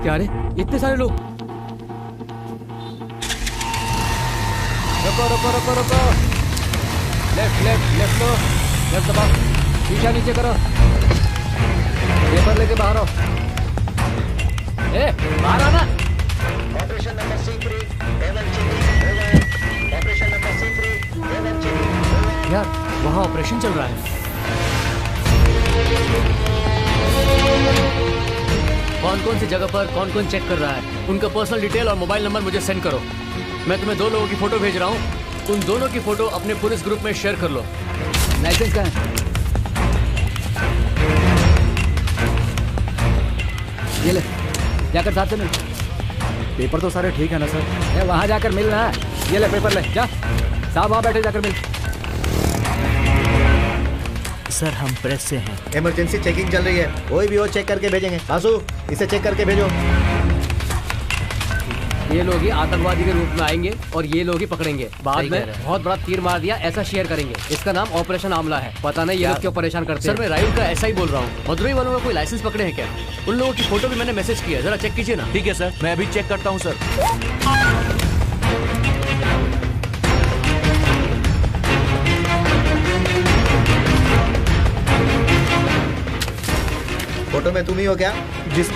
क्या रे, इतने सारे लोग? रुको रुको रुको रुको। लेफ्ट लेफ्ट लेफ्ट लो, लेफ्ट दबाओ, शीशा नीचे करो, पेपर लेके बाहर आओ। ए, बाहर आना। Operation number C3 operation number C3 यार, वहाँ ऑपरेशन चल रहा है। कौन कौन सी जगह पर कौन कौन चेक कर रहा है, उनका पर्सनल डिटेल और मोबाइल नंबर मुझे सेंड करो। मैं तुम्हें 2 लोगों की फोटो भेज रहा हूँ, उन दोनों की फोटो अपने पुलिस ग्रुप में शेयर कर लो। लाइसेंस कहाँ है? ये ले, जाकर साथ से मिल। पेपर तो सारे ठीक है ना सर? ये वहाँ जाकर मिल रहा है। ये ले पेपर ले, जा। साहब वहाँ बैठे, जाकर मिल। सर, हम प्रेस से हैं। इमरजेंसी चेकिंग चल रही है, कोई भी हो चेक करके भेजेंगे। बासु, इसे चेक करके भेजो। ये लोग ही आतंकवादी के रूप में आएंगे और ये लोग ही पकड़ेंगे। बाद में बहुत बड़ा तीर मार दिया ऐसा शेयर करेंगे। इसका नाम ऑपरेशन आमला है। पता नहीं ये लोग क्यों परेशान करते हैं। सर, मैं राहुल का ऐसा ही बोल रहा हूँ। मदुरई वालों का कोई लाइसेंस पकड़े हैं क्या? उन लोगों की फोटो भी मैंने मैसेज किया, जरा चेक कीजिए ना। ठीक है सर, मैं अभी चेक करता हूँ सर। फोटो में तुम ही हो क्या? जिस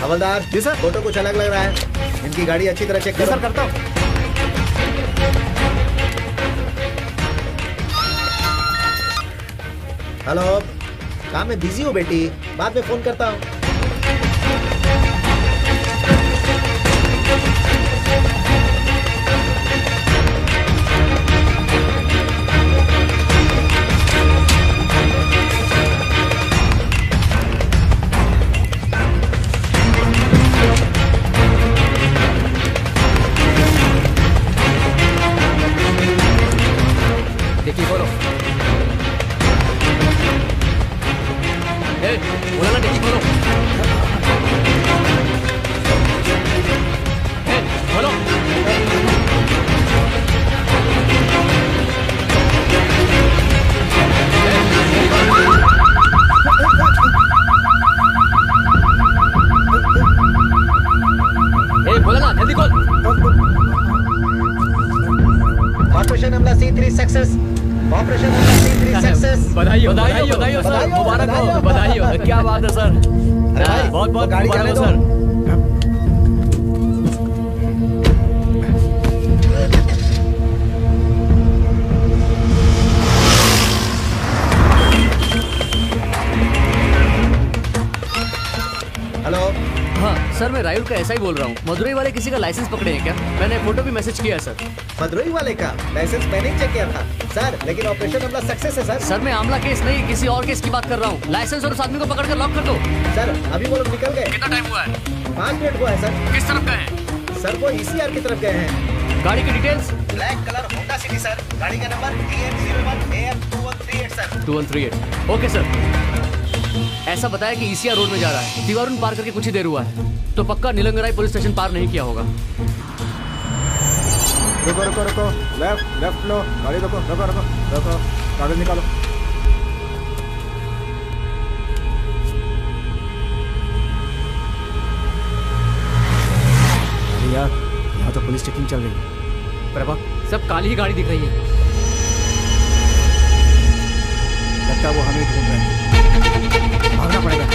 हवलदार जी सर। फोटो कुछ अलग लग रहा है, इनकी गाड़ी अच्छी तरह चेक करो। सर, करता हूँ। हेलो, काम में बिजी हो बेटी, बाद में फोन करता हूँ। देखिए, बोलो। ए, बोला ना, देखिए, बोलो। ऑपरेशन हमला C3 सक्सेस। ऑपरेशन हमला C3 सक्सेस। बधाई हो सर, मुबारक हो, बधाई हो। क्या बात है सर, बहुत बहुत गाड़ी मुबारक जाने हो दो। सर। हेलो। हाँ सर, मैं रायुल का ऐसा ही बोल रहा हूँ। मदुरई वाले किसी का लाइसेंस पकड़े हैं क्या? मैंने फोटो भी मैसेज किया है सर। मदुरई वाले का लाइसेंस मैंने चेक किया था सर, लेकिन ऑपरेशन हमला सक्सेस है सर। सर मैं आमला केस नहीं, किसी और केस की बात कर रहा हूँ। लाइसेंस और उस आदमी को पकड़ कर लॉक कर दो। सर अभी वो लोग निकल गए। कितना टाइम हुआ है? 5 मिनट हुआ है सर। किस तरफ गए हैं? सर वो ECR की तरफ गए हैं। गाड़ी की details? Black colour Honda city sir. गाड़ी का number EM01 AM2138 sir. 2138। Okay sir. ऐसा बताया कि ECR रोड में जा रहा है। दीवारून पार करके कुछ ही देर हुआ है, तो पक्का नीलंगराई पुलिस स्टेशन पार नहीं किया होगा। रुको रुको रुको, लेफ्ट लो, गाड़ी रुको रुको रुको रुको, कागज निकालो। अरे यार, यहाँ तो पुलिस चेकिंग चल रही है। प्रभा, सब काली ही गाड़ी दिख रही है। लगता है वो हमें ढूंढ रहे हैं। भागना पड़ेगा।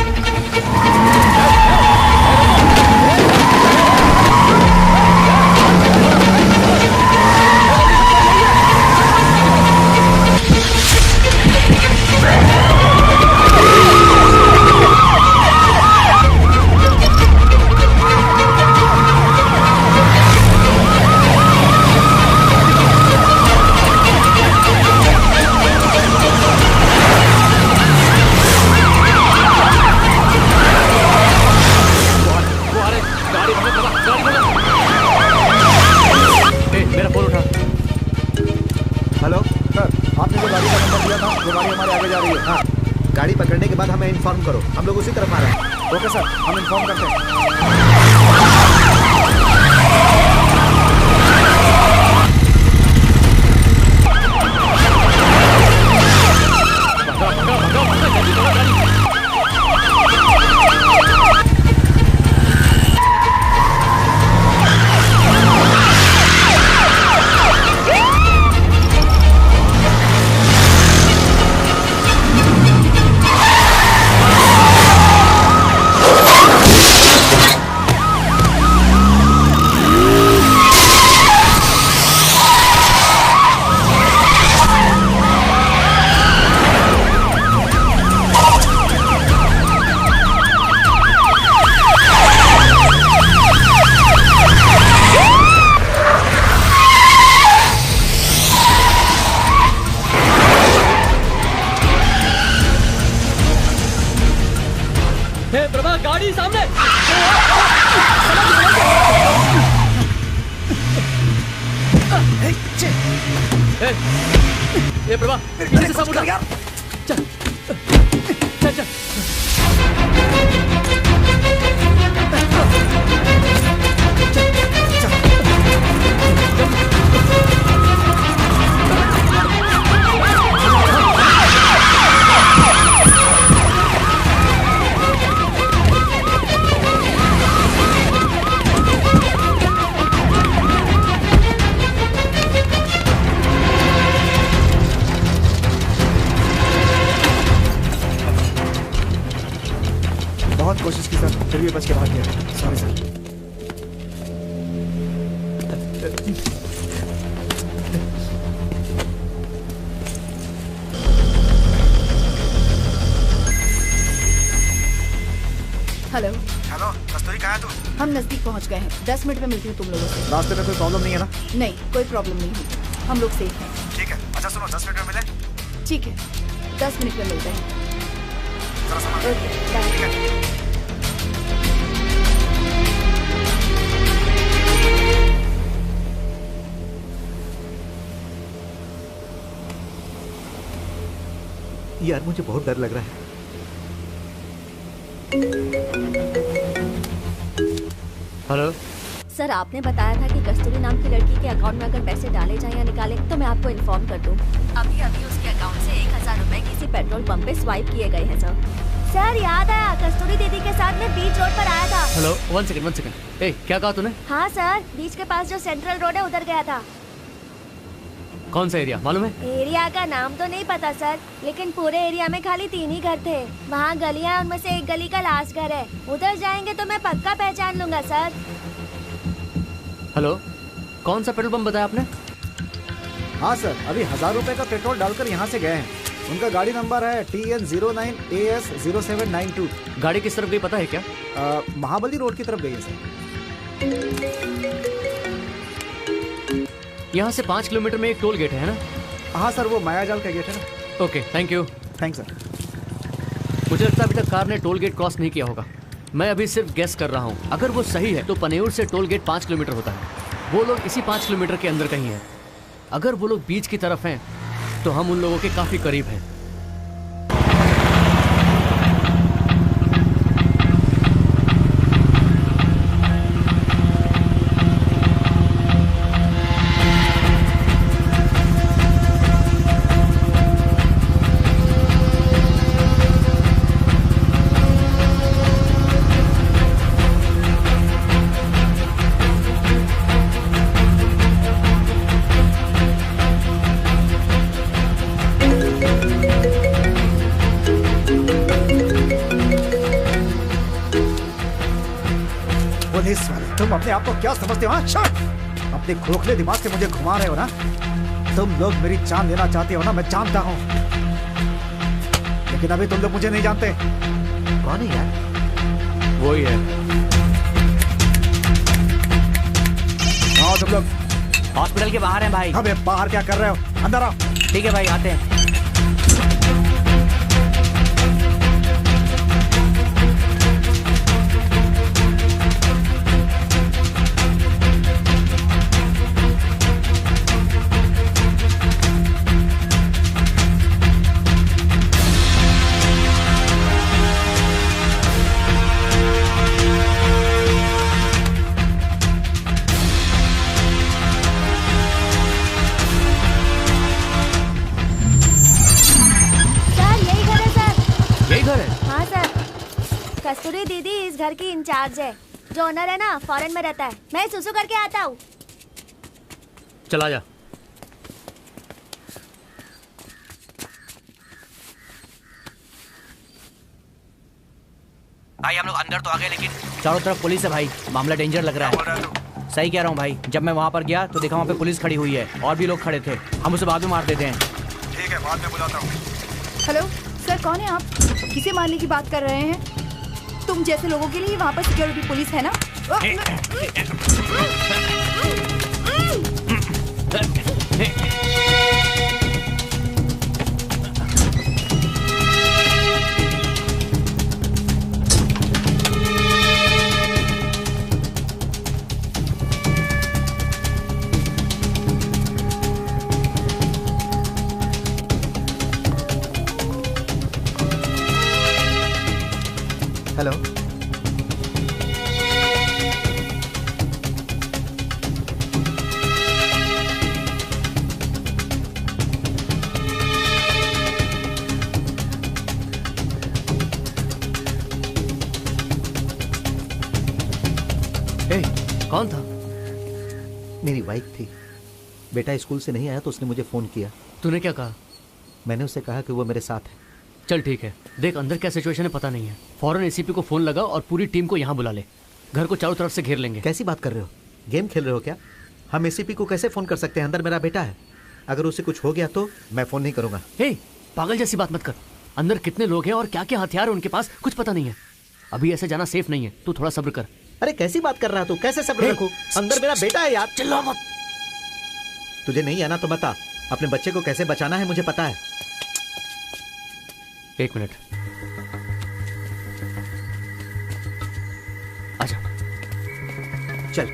गाड़ी पकड़ने के बाद हमें इन्फॉर्म करो, हम लोग उसी तरफ आ रहे हैं। ओके सर, हम इन्फॉर्म करते हैं। गाड़ी सामने। ए प्रभा, पीछे से सब उठा। चल चल चल। बहुत कोशिश की सर, फिर भी बच के भाग गया। Sorry sir. हेलो हेलो, कस्तूरी कहाँ है तू? हम नजदीक पहुंच गए हैं। 10 मिनट में मिलती हूँ तुम लोगों से। रास्ते में कोई प्रॉब्लम नहीं है ना? नहीं, कोई प्रॉब्लम नहीं है, हम लोग सेफ हैं। ठीक है। अच्छा सुनो, 10 मिनट में मिले। ठीक है, 10 मिनट में मिलते हैं। जरा सामान। Okay, bye. ठीक है। यार मुझे बहुत डर लग रहा है। हेलो सर, आपने बताया था कि कस्तूरी नाम की लड़की के अकाउंट में अगर पैसे डाले जाएं या निकाले तो मैं आपको इन्फॉर्म कर दूं। अभी अभी उसके अकाउंट से 1000 रुपए किसी पेट्रोल पंप पे स्वाइप किए गए हैं सर। सर याद आया, कस्तूरी दीदी के साथ में बीच रोड पर आया था। Hello, one second. ए, क्या कहा तूने? हाँ सर, बीच के पास जो सेंट्रल रोड है उधर गया था। कौन सा एरिया मालूम है? एरिया का नाम तो नहीं पता सर, लेकिन पूरे एरिया में खाली 3 ही घर थे। वहाँ गलियाँ, उनमें से एक गली का लास्ट घर है। उधर जाएंगे तो मैं पक्का पहचान लूंगा सर। हेलो, कौन सा पेट्रोल पंप बताया आपने? हाँ सर, अभी 1000 रुपए का पेट्रोल डालकर यहाँ से गए हैं। उनका गाड़ी नंबर है TN09AS0792। गाड़ी किस तरफ गई पता है क्या? महाबली रोड की तरफ गई है सर। यहाँ से 5 किलोमीटर में एक टोल गेट है ना? हाँ सर, वो मायाजाल का गेट है ना। Okay, thank you. Thanks sir. मुझे लगता है अभी तक कार ने टोल गेट क्रॉस नहीं किया होगा। मैं अभी सिर्फ गेस कर रहा हूँ। अगर वो सही है तो पनेयूर से टोल गेट 5 किलोमीटर होता है। वो लोग इसी 5 किलोमीटर के अंदर कहीं हैं। अगर वो लोग बीच की तरफ हैं तो हम उन लोगों के काफी करीब हैं। तुम अपने आप को क्या समझते हो? अपने खोखले दिमाग से मुझे घुमा रहे हो ना। तुम लोग मेरी जान लेना चाहते हो ना, मैं जानता हूँ, लेकिन अभी तुम लोग मुझे नहीं जानते। कौन है यार? वो ही है। आओ तुम लोग। हॉस्पिटल के बाहर हैं भाई। अबे बाहर क्या कर रहे हो? अंदर आओ। ठीक है भाई, आते हैं। कस्तूरी दीदी इस घर की इंचार्ज है। जो ओनर है ना, फॉरेन में रहता है। मैं सुसु करके आता हूँ। चला जा। भाई हम लोग अंदर तो आ गए, लेकिन चारों तरफ पुलिस है भाई। मामला डेंजर लग रहा है। सही कह रहा हूँ भाई। जब मैं वहाँ पर गया तो देखा वहाँ पे पुलिस खड़ी हुई है और भी लोग खड़े थे। हम उसे बाद में मार देते हैं। ठीक है, बाद में बुलाता हूँ। हेलो सर, कौन है आप? किसे मारने की बात कर रहे हैं? तुम जैसे लोगों के लिए वहाँ पर सिक्योरिटी पुलिस है ना? हेलो, कौन था? मेरी वाइफ थी। बेटा स्कूल से नहीं आया तो उसने मुझे फोन किया। तूने क्या कहा? मैंने उससे कहा कि वो मेरे साथ है। चल ठीक है, देख अंदर क्या सिचुएशन है पता नहीं है। फौरन एसीपी को फोन लगा और पूरी टीम को यहाँ बुला ले। घर को चारों तरफ से घेर लेंगे। कैसी बात कर रहे हो? गेम खेल रहे हो क्या? हम एसीपी को कैसे फोन कर सकते हैं? अंदर मेरा बेटा है। अगर उसे कुछ हो गया तो मैं फोन नहीं करूंगा। हे, पागल जैसी बात मत कर। अंदर कितने लोग हैं और क्या क्या हथियार है उनके पास, कुछ पता नहीं है। अभी ऐसे जाना सेफ नहीं है। तू थोड़ा सब्र कर। अरे कैसी बात कर रहा है तू? कैसे सब्र रखूं? अंदर मेरा बेटा है यार। चिल्ला मत। तुझे नहीं आना तो बता। अपने बच्चे को कैसे बचाना है मुझे पता है। 1 मिनट। आजा। चल।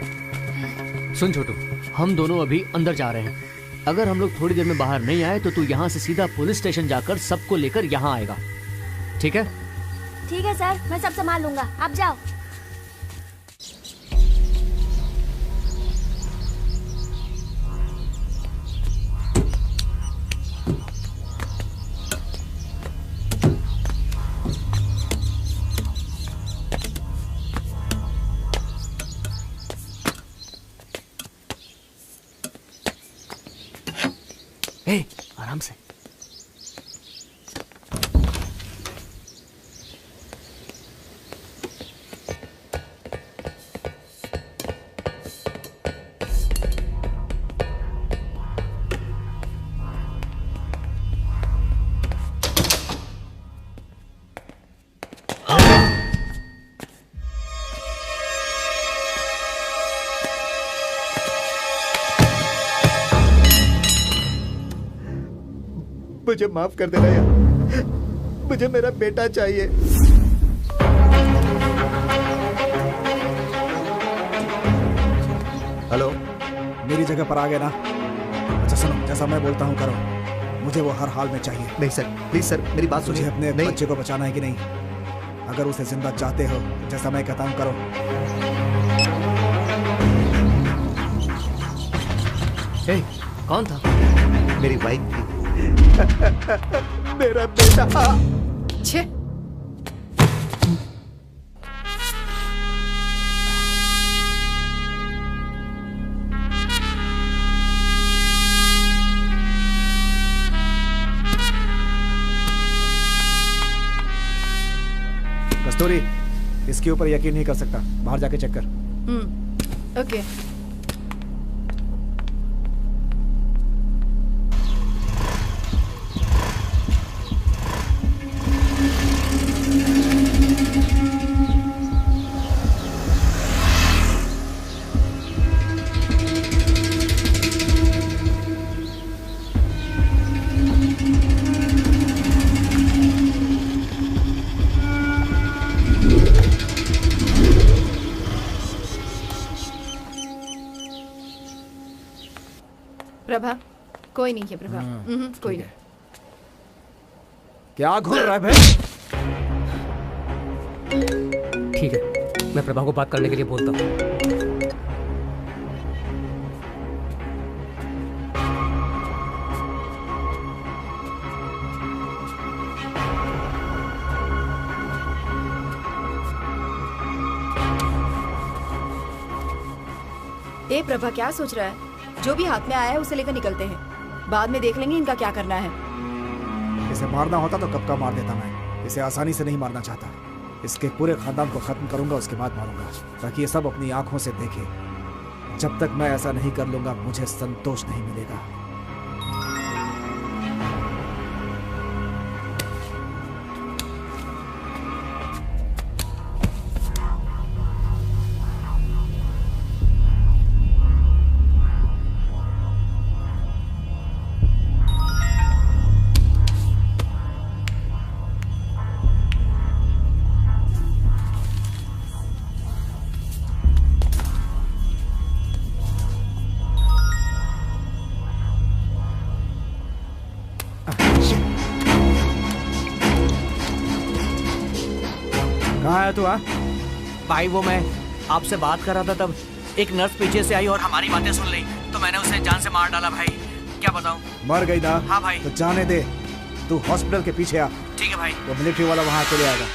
सुन छोटू, हम दोनों अभी अंदर जा रहे हैं। अगर हम लोग थोड़ी देर में बाहर नहीं आए तो तू यहाँ से सीधा पुलिस स्टेशन जाकर सबको लेकर यहाँ आएगा, ठीक है? ठीक है सर, मैं सब संभाल लूंगा, आप जाओ। हे, आराम से। मुझे माफ कर देना यार, मुझे मेरा बेटा चाहिए। हेलो, मेरी जगह पर आ गए ना? अच्छा सुनो, जैसा मैं बोलता हूँ करो, मुझे वो हर हाल में चाहिए। नहीं सर, प्लीज सर, मेरी बात सुनिए। मुझे अपने बच्चे को बचाना है कि नहीं? अगर उसे जिंदा चाहते हो, जैसा मैं कहता हूँ करो। हे, कौन था? मेरी वाइफ थी। मेरा बेटा। छे। कस्तूरी, इसके ऊपर यकीन नहीं कर सकता, बाहर जाके चेक कर। ओके। प्रभा, कोई नहीं है प्रभा। कोई नहीं। क्या घूर रहा है भाई? ठीक है, मैं प्रभा को बात करने के लिए बोलता हूँ। ए प्रभा, क्या सोच रहा है? जो भी हाथ में आया है उसे लेकर निकलते हैं, बाद में देख लेंगे इनका क्या करना है। इसे मारना होता तो कब का मार देता मैं। इसे आसानी से नहीं मारना चाहता। इसके पूरे खानदान को खत्म करूंगा, उसके बाद मारूंगा, ताकि ये सब अपनी आंखों से देखे। जब तक मैं ऐसा नहीं कर लूंगा, मुझे संतोष नहीं मिलेगा। तू भाई वो मैं आपसे बात कर रहा था, तब एक नर्स पीछे से आई और हमारी बातें सुन ली, तो मैंने उसे जान से मार डाला भाई। क्या बताऊं? मर गई ना? हाँ भाई। तो जाने दे, तू हॉस्पिटल के पीछे आ। ठीक है भाई। वो मिलिट्री वाला वहां चले आएगा।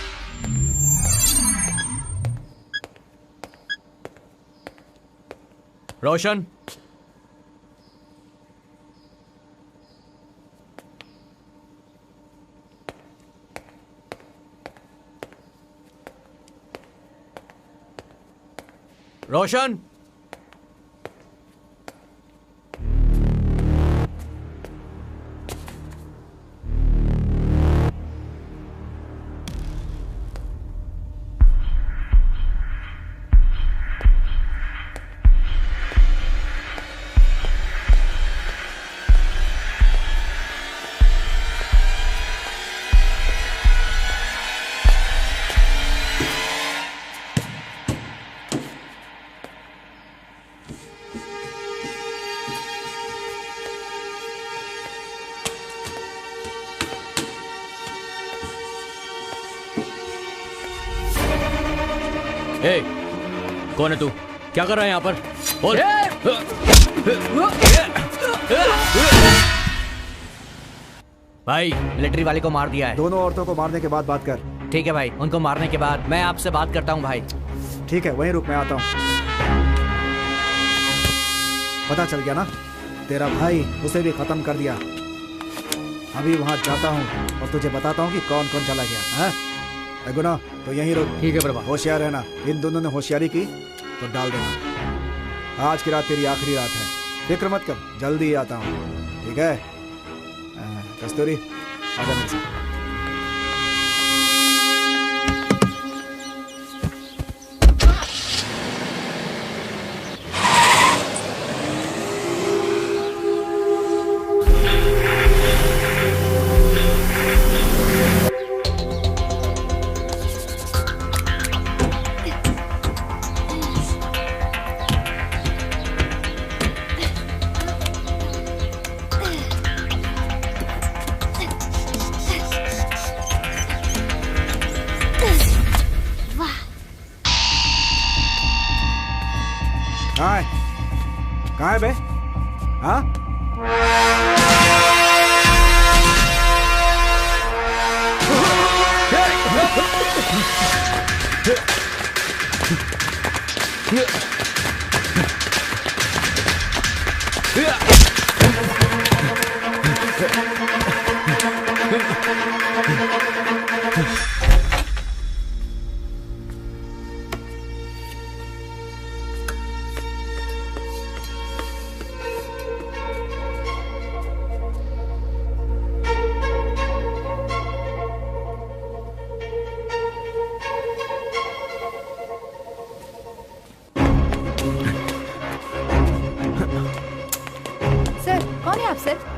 रोशन, रोशन, ए, कौन है तू? क्या कर रहा है यहाँ पर? बोल। भाई, मिलिट्री वाले को मार दिया है। दोनों औरतों को मारने के बाद बात कर। ठीक है भाई, उनको मारने के बाद मैं आपसे बात करता हूँ भाई। ठीक है, वहीं रुक, मैं आता हूँ। पता चल गया ना? तेरा भाई, उसे भी खत्म कर दिया। अभी वहाँ जाता हूँ और तुझे बताता हूँ कि कौन कौन चला गया है। गुना तो यहीं रुक। ठीक है प्रभा। होशियार रहना, इन दोनों ने होशियारी की तो डाल देना। आज की रात तेरी आखिरी रात है, फिक्र मत कर, जल्दी ही आता हूँ, ठीक है? कस्तूरी आजा मेरे साथ। कहाँ है बे? हाँ?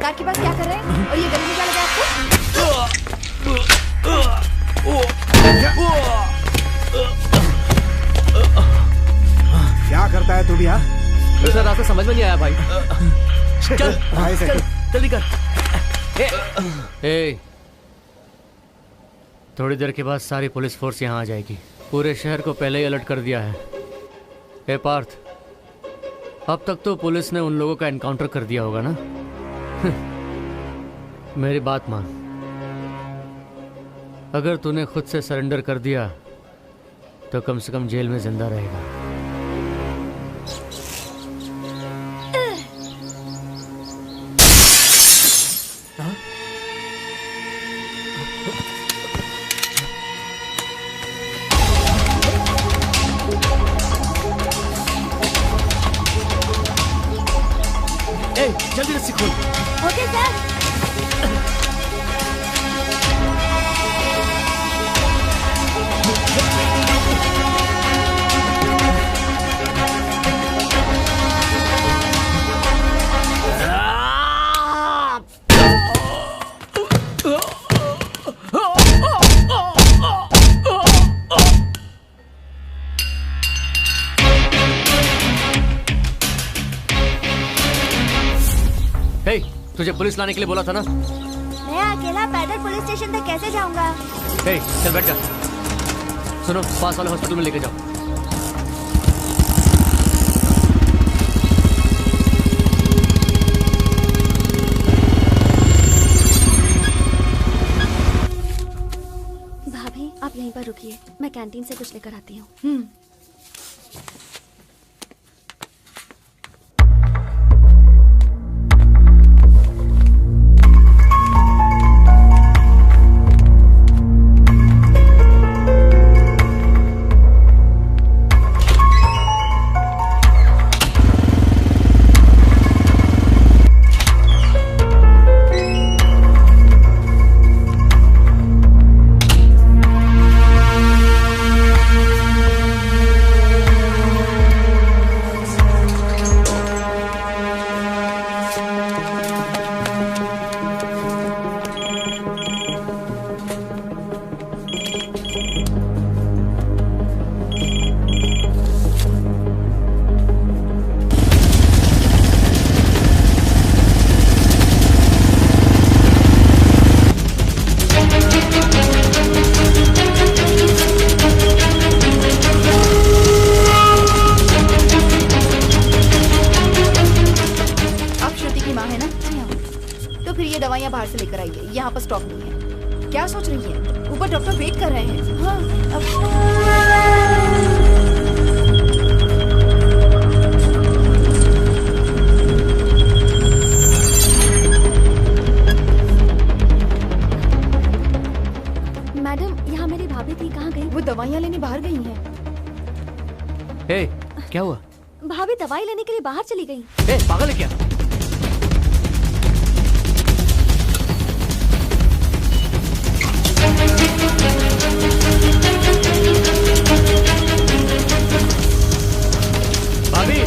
कार के पास क्या कर रहे हैं? और ये गले में क्या लगा आपको? क्या करता है तू भी? हाँ सर, रास्ता समझ में नहीं आया भाई। चल जल्दी कर। थोड़ी देर के बाद सारी पुलिस फोर्स यहाँ आ जाएगी। पूरे शहर को पहले ही अलर्ट कर दिया है। हे पार्थ, अब तक तो पुलिस ने उन लोगों का एनकाउंटर कर दिया होगा ना? मेरी बात मान, अगर तूने खुद से सरेंडर कर दिया तो कम से कम जेल में जिंदा रहेगा। जल्दी रस्सी खोल। Okay sir. तुझे पुलिस लाने के लिए बोला था ना? मैं अकेला पैदल पुलिस स्टेशन तक कैसे जाऊंगा? चल बैठ जा। सुनो, पास वाले हॉस्पिटल में लेके जाओ। भाभी, आप यहीं पर रुकिए, मैं कैंटीन से कुछ लेकर आती हूँ। बाहर से लेकर आइए, यहाँ पर स्टॉक नहीं है। क्या सोच रही है? ऊपर डॉक्टर वेट कर रहे हैं। हाँ, दवाइयाँ लेने बाहर गई हैं। हे, क्या हुआ? भाभी दवाई लेने के लिए बाहर चली गई। ए, पागल है क्या? भाभी,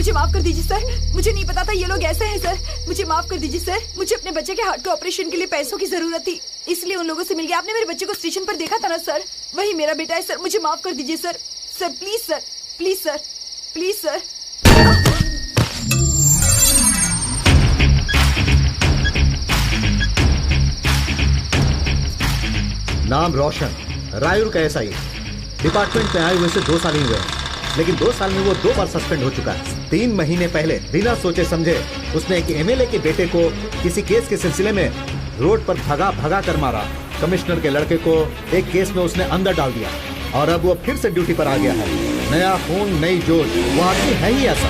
मुझे माफ कर दीजिए सर, मुझे नहीं पता था ये लोग ऐसे हैं सर, मुझे माफ कर दीजिए सर। मुझे अपने बच्चे के हार्ट के ऑपरेशन के लिए पैसों की जरूरत थी, इसलिए उन लोगों से मिल गया। आपने मेरे बच्चे को स्टेशन पर देखा था ना सर, वही मेरा बेटा है सर, मुझे माफ कर दीजिए sir. Sir please sir, please sir, please sir. नाम रोशन, रायूर का एसआई। डिपार्टमेंट में आए हुए से 2 साल ही हुए हैं, लेकिन 2 साल में वो 2 बार सस्पेंड हो चुका है। 3 महीने पहले बिना सोचे समझे उसने एक एमएलए के बेटे को किसी केस के सिलसिले में रोड पर भगा कर मारा। कमिश्नर के लड़के को एक केस में उसने अंदर डाल दिया और अब वो फिर से ड्यूटी पर आ गया है। नया खून, नई जोश, वो आदमी है ही ऐसा।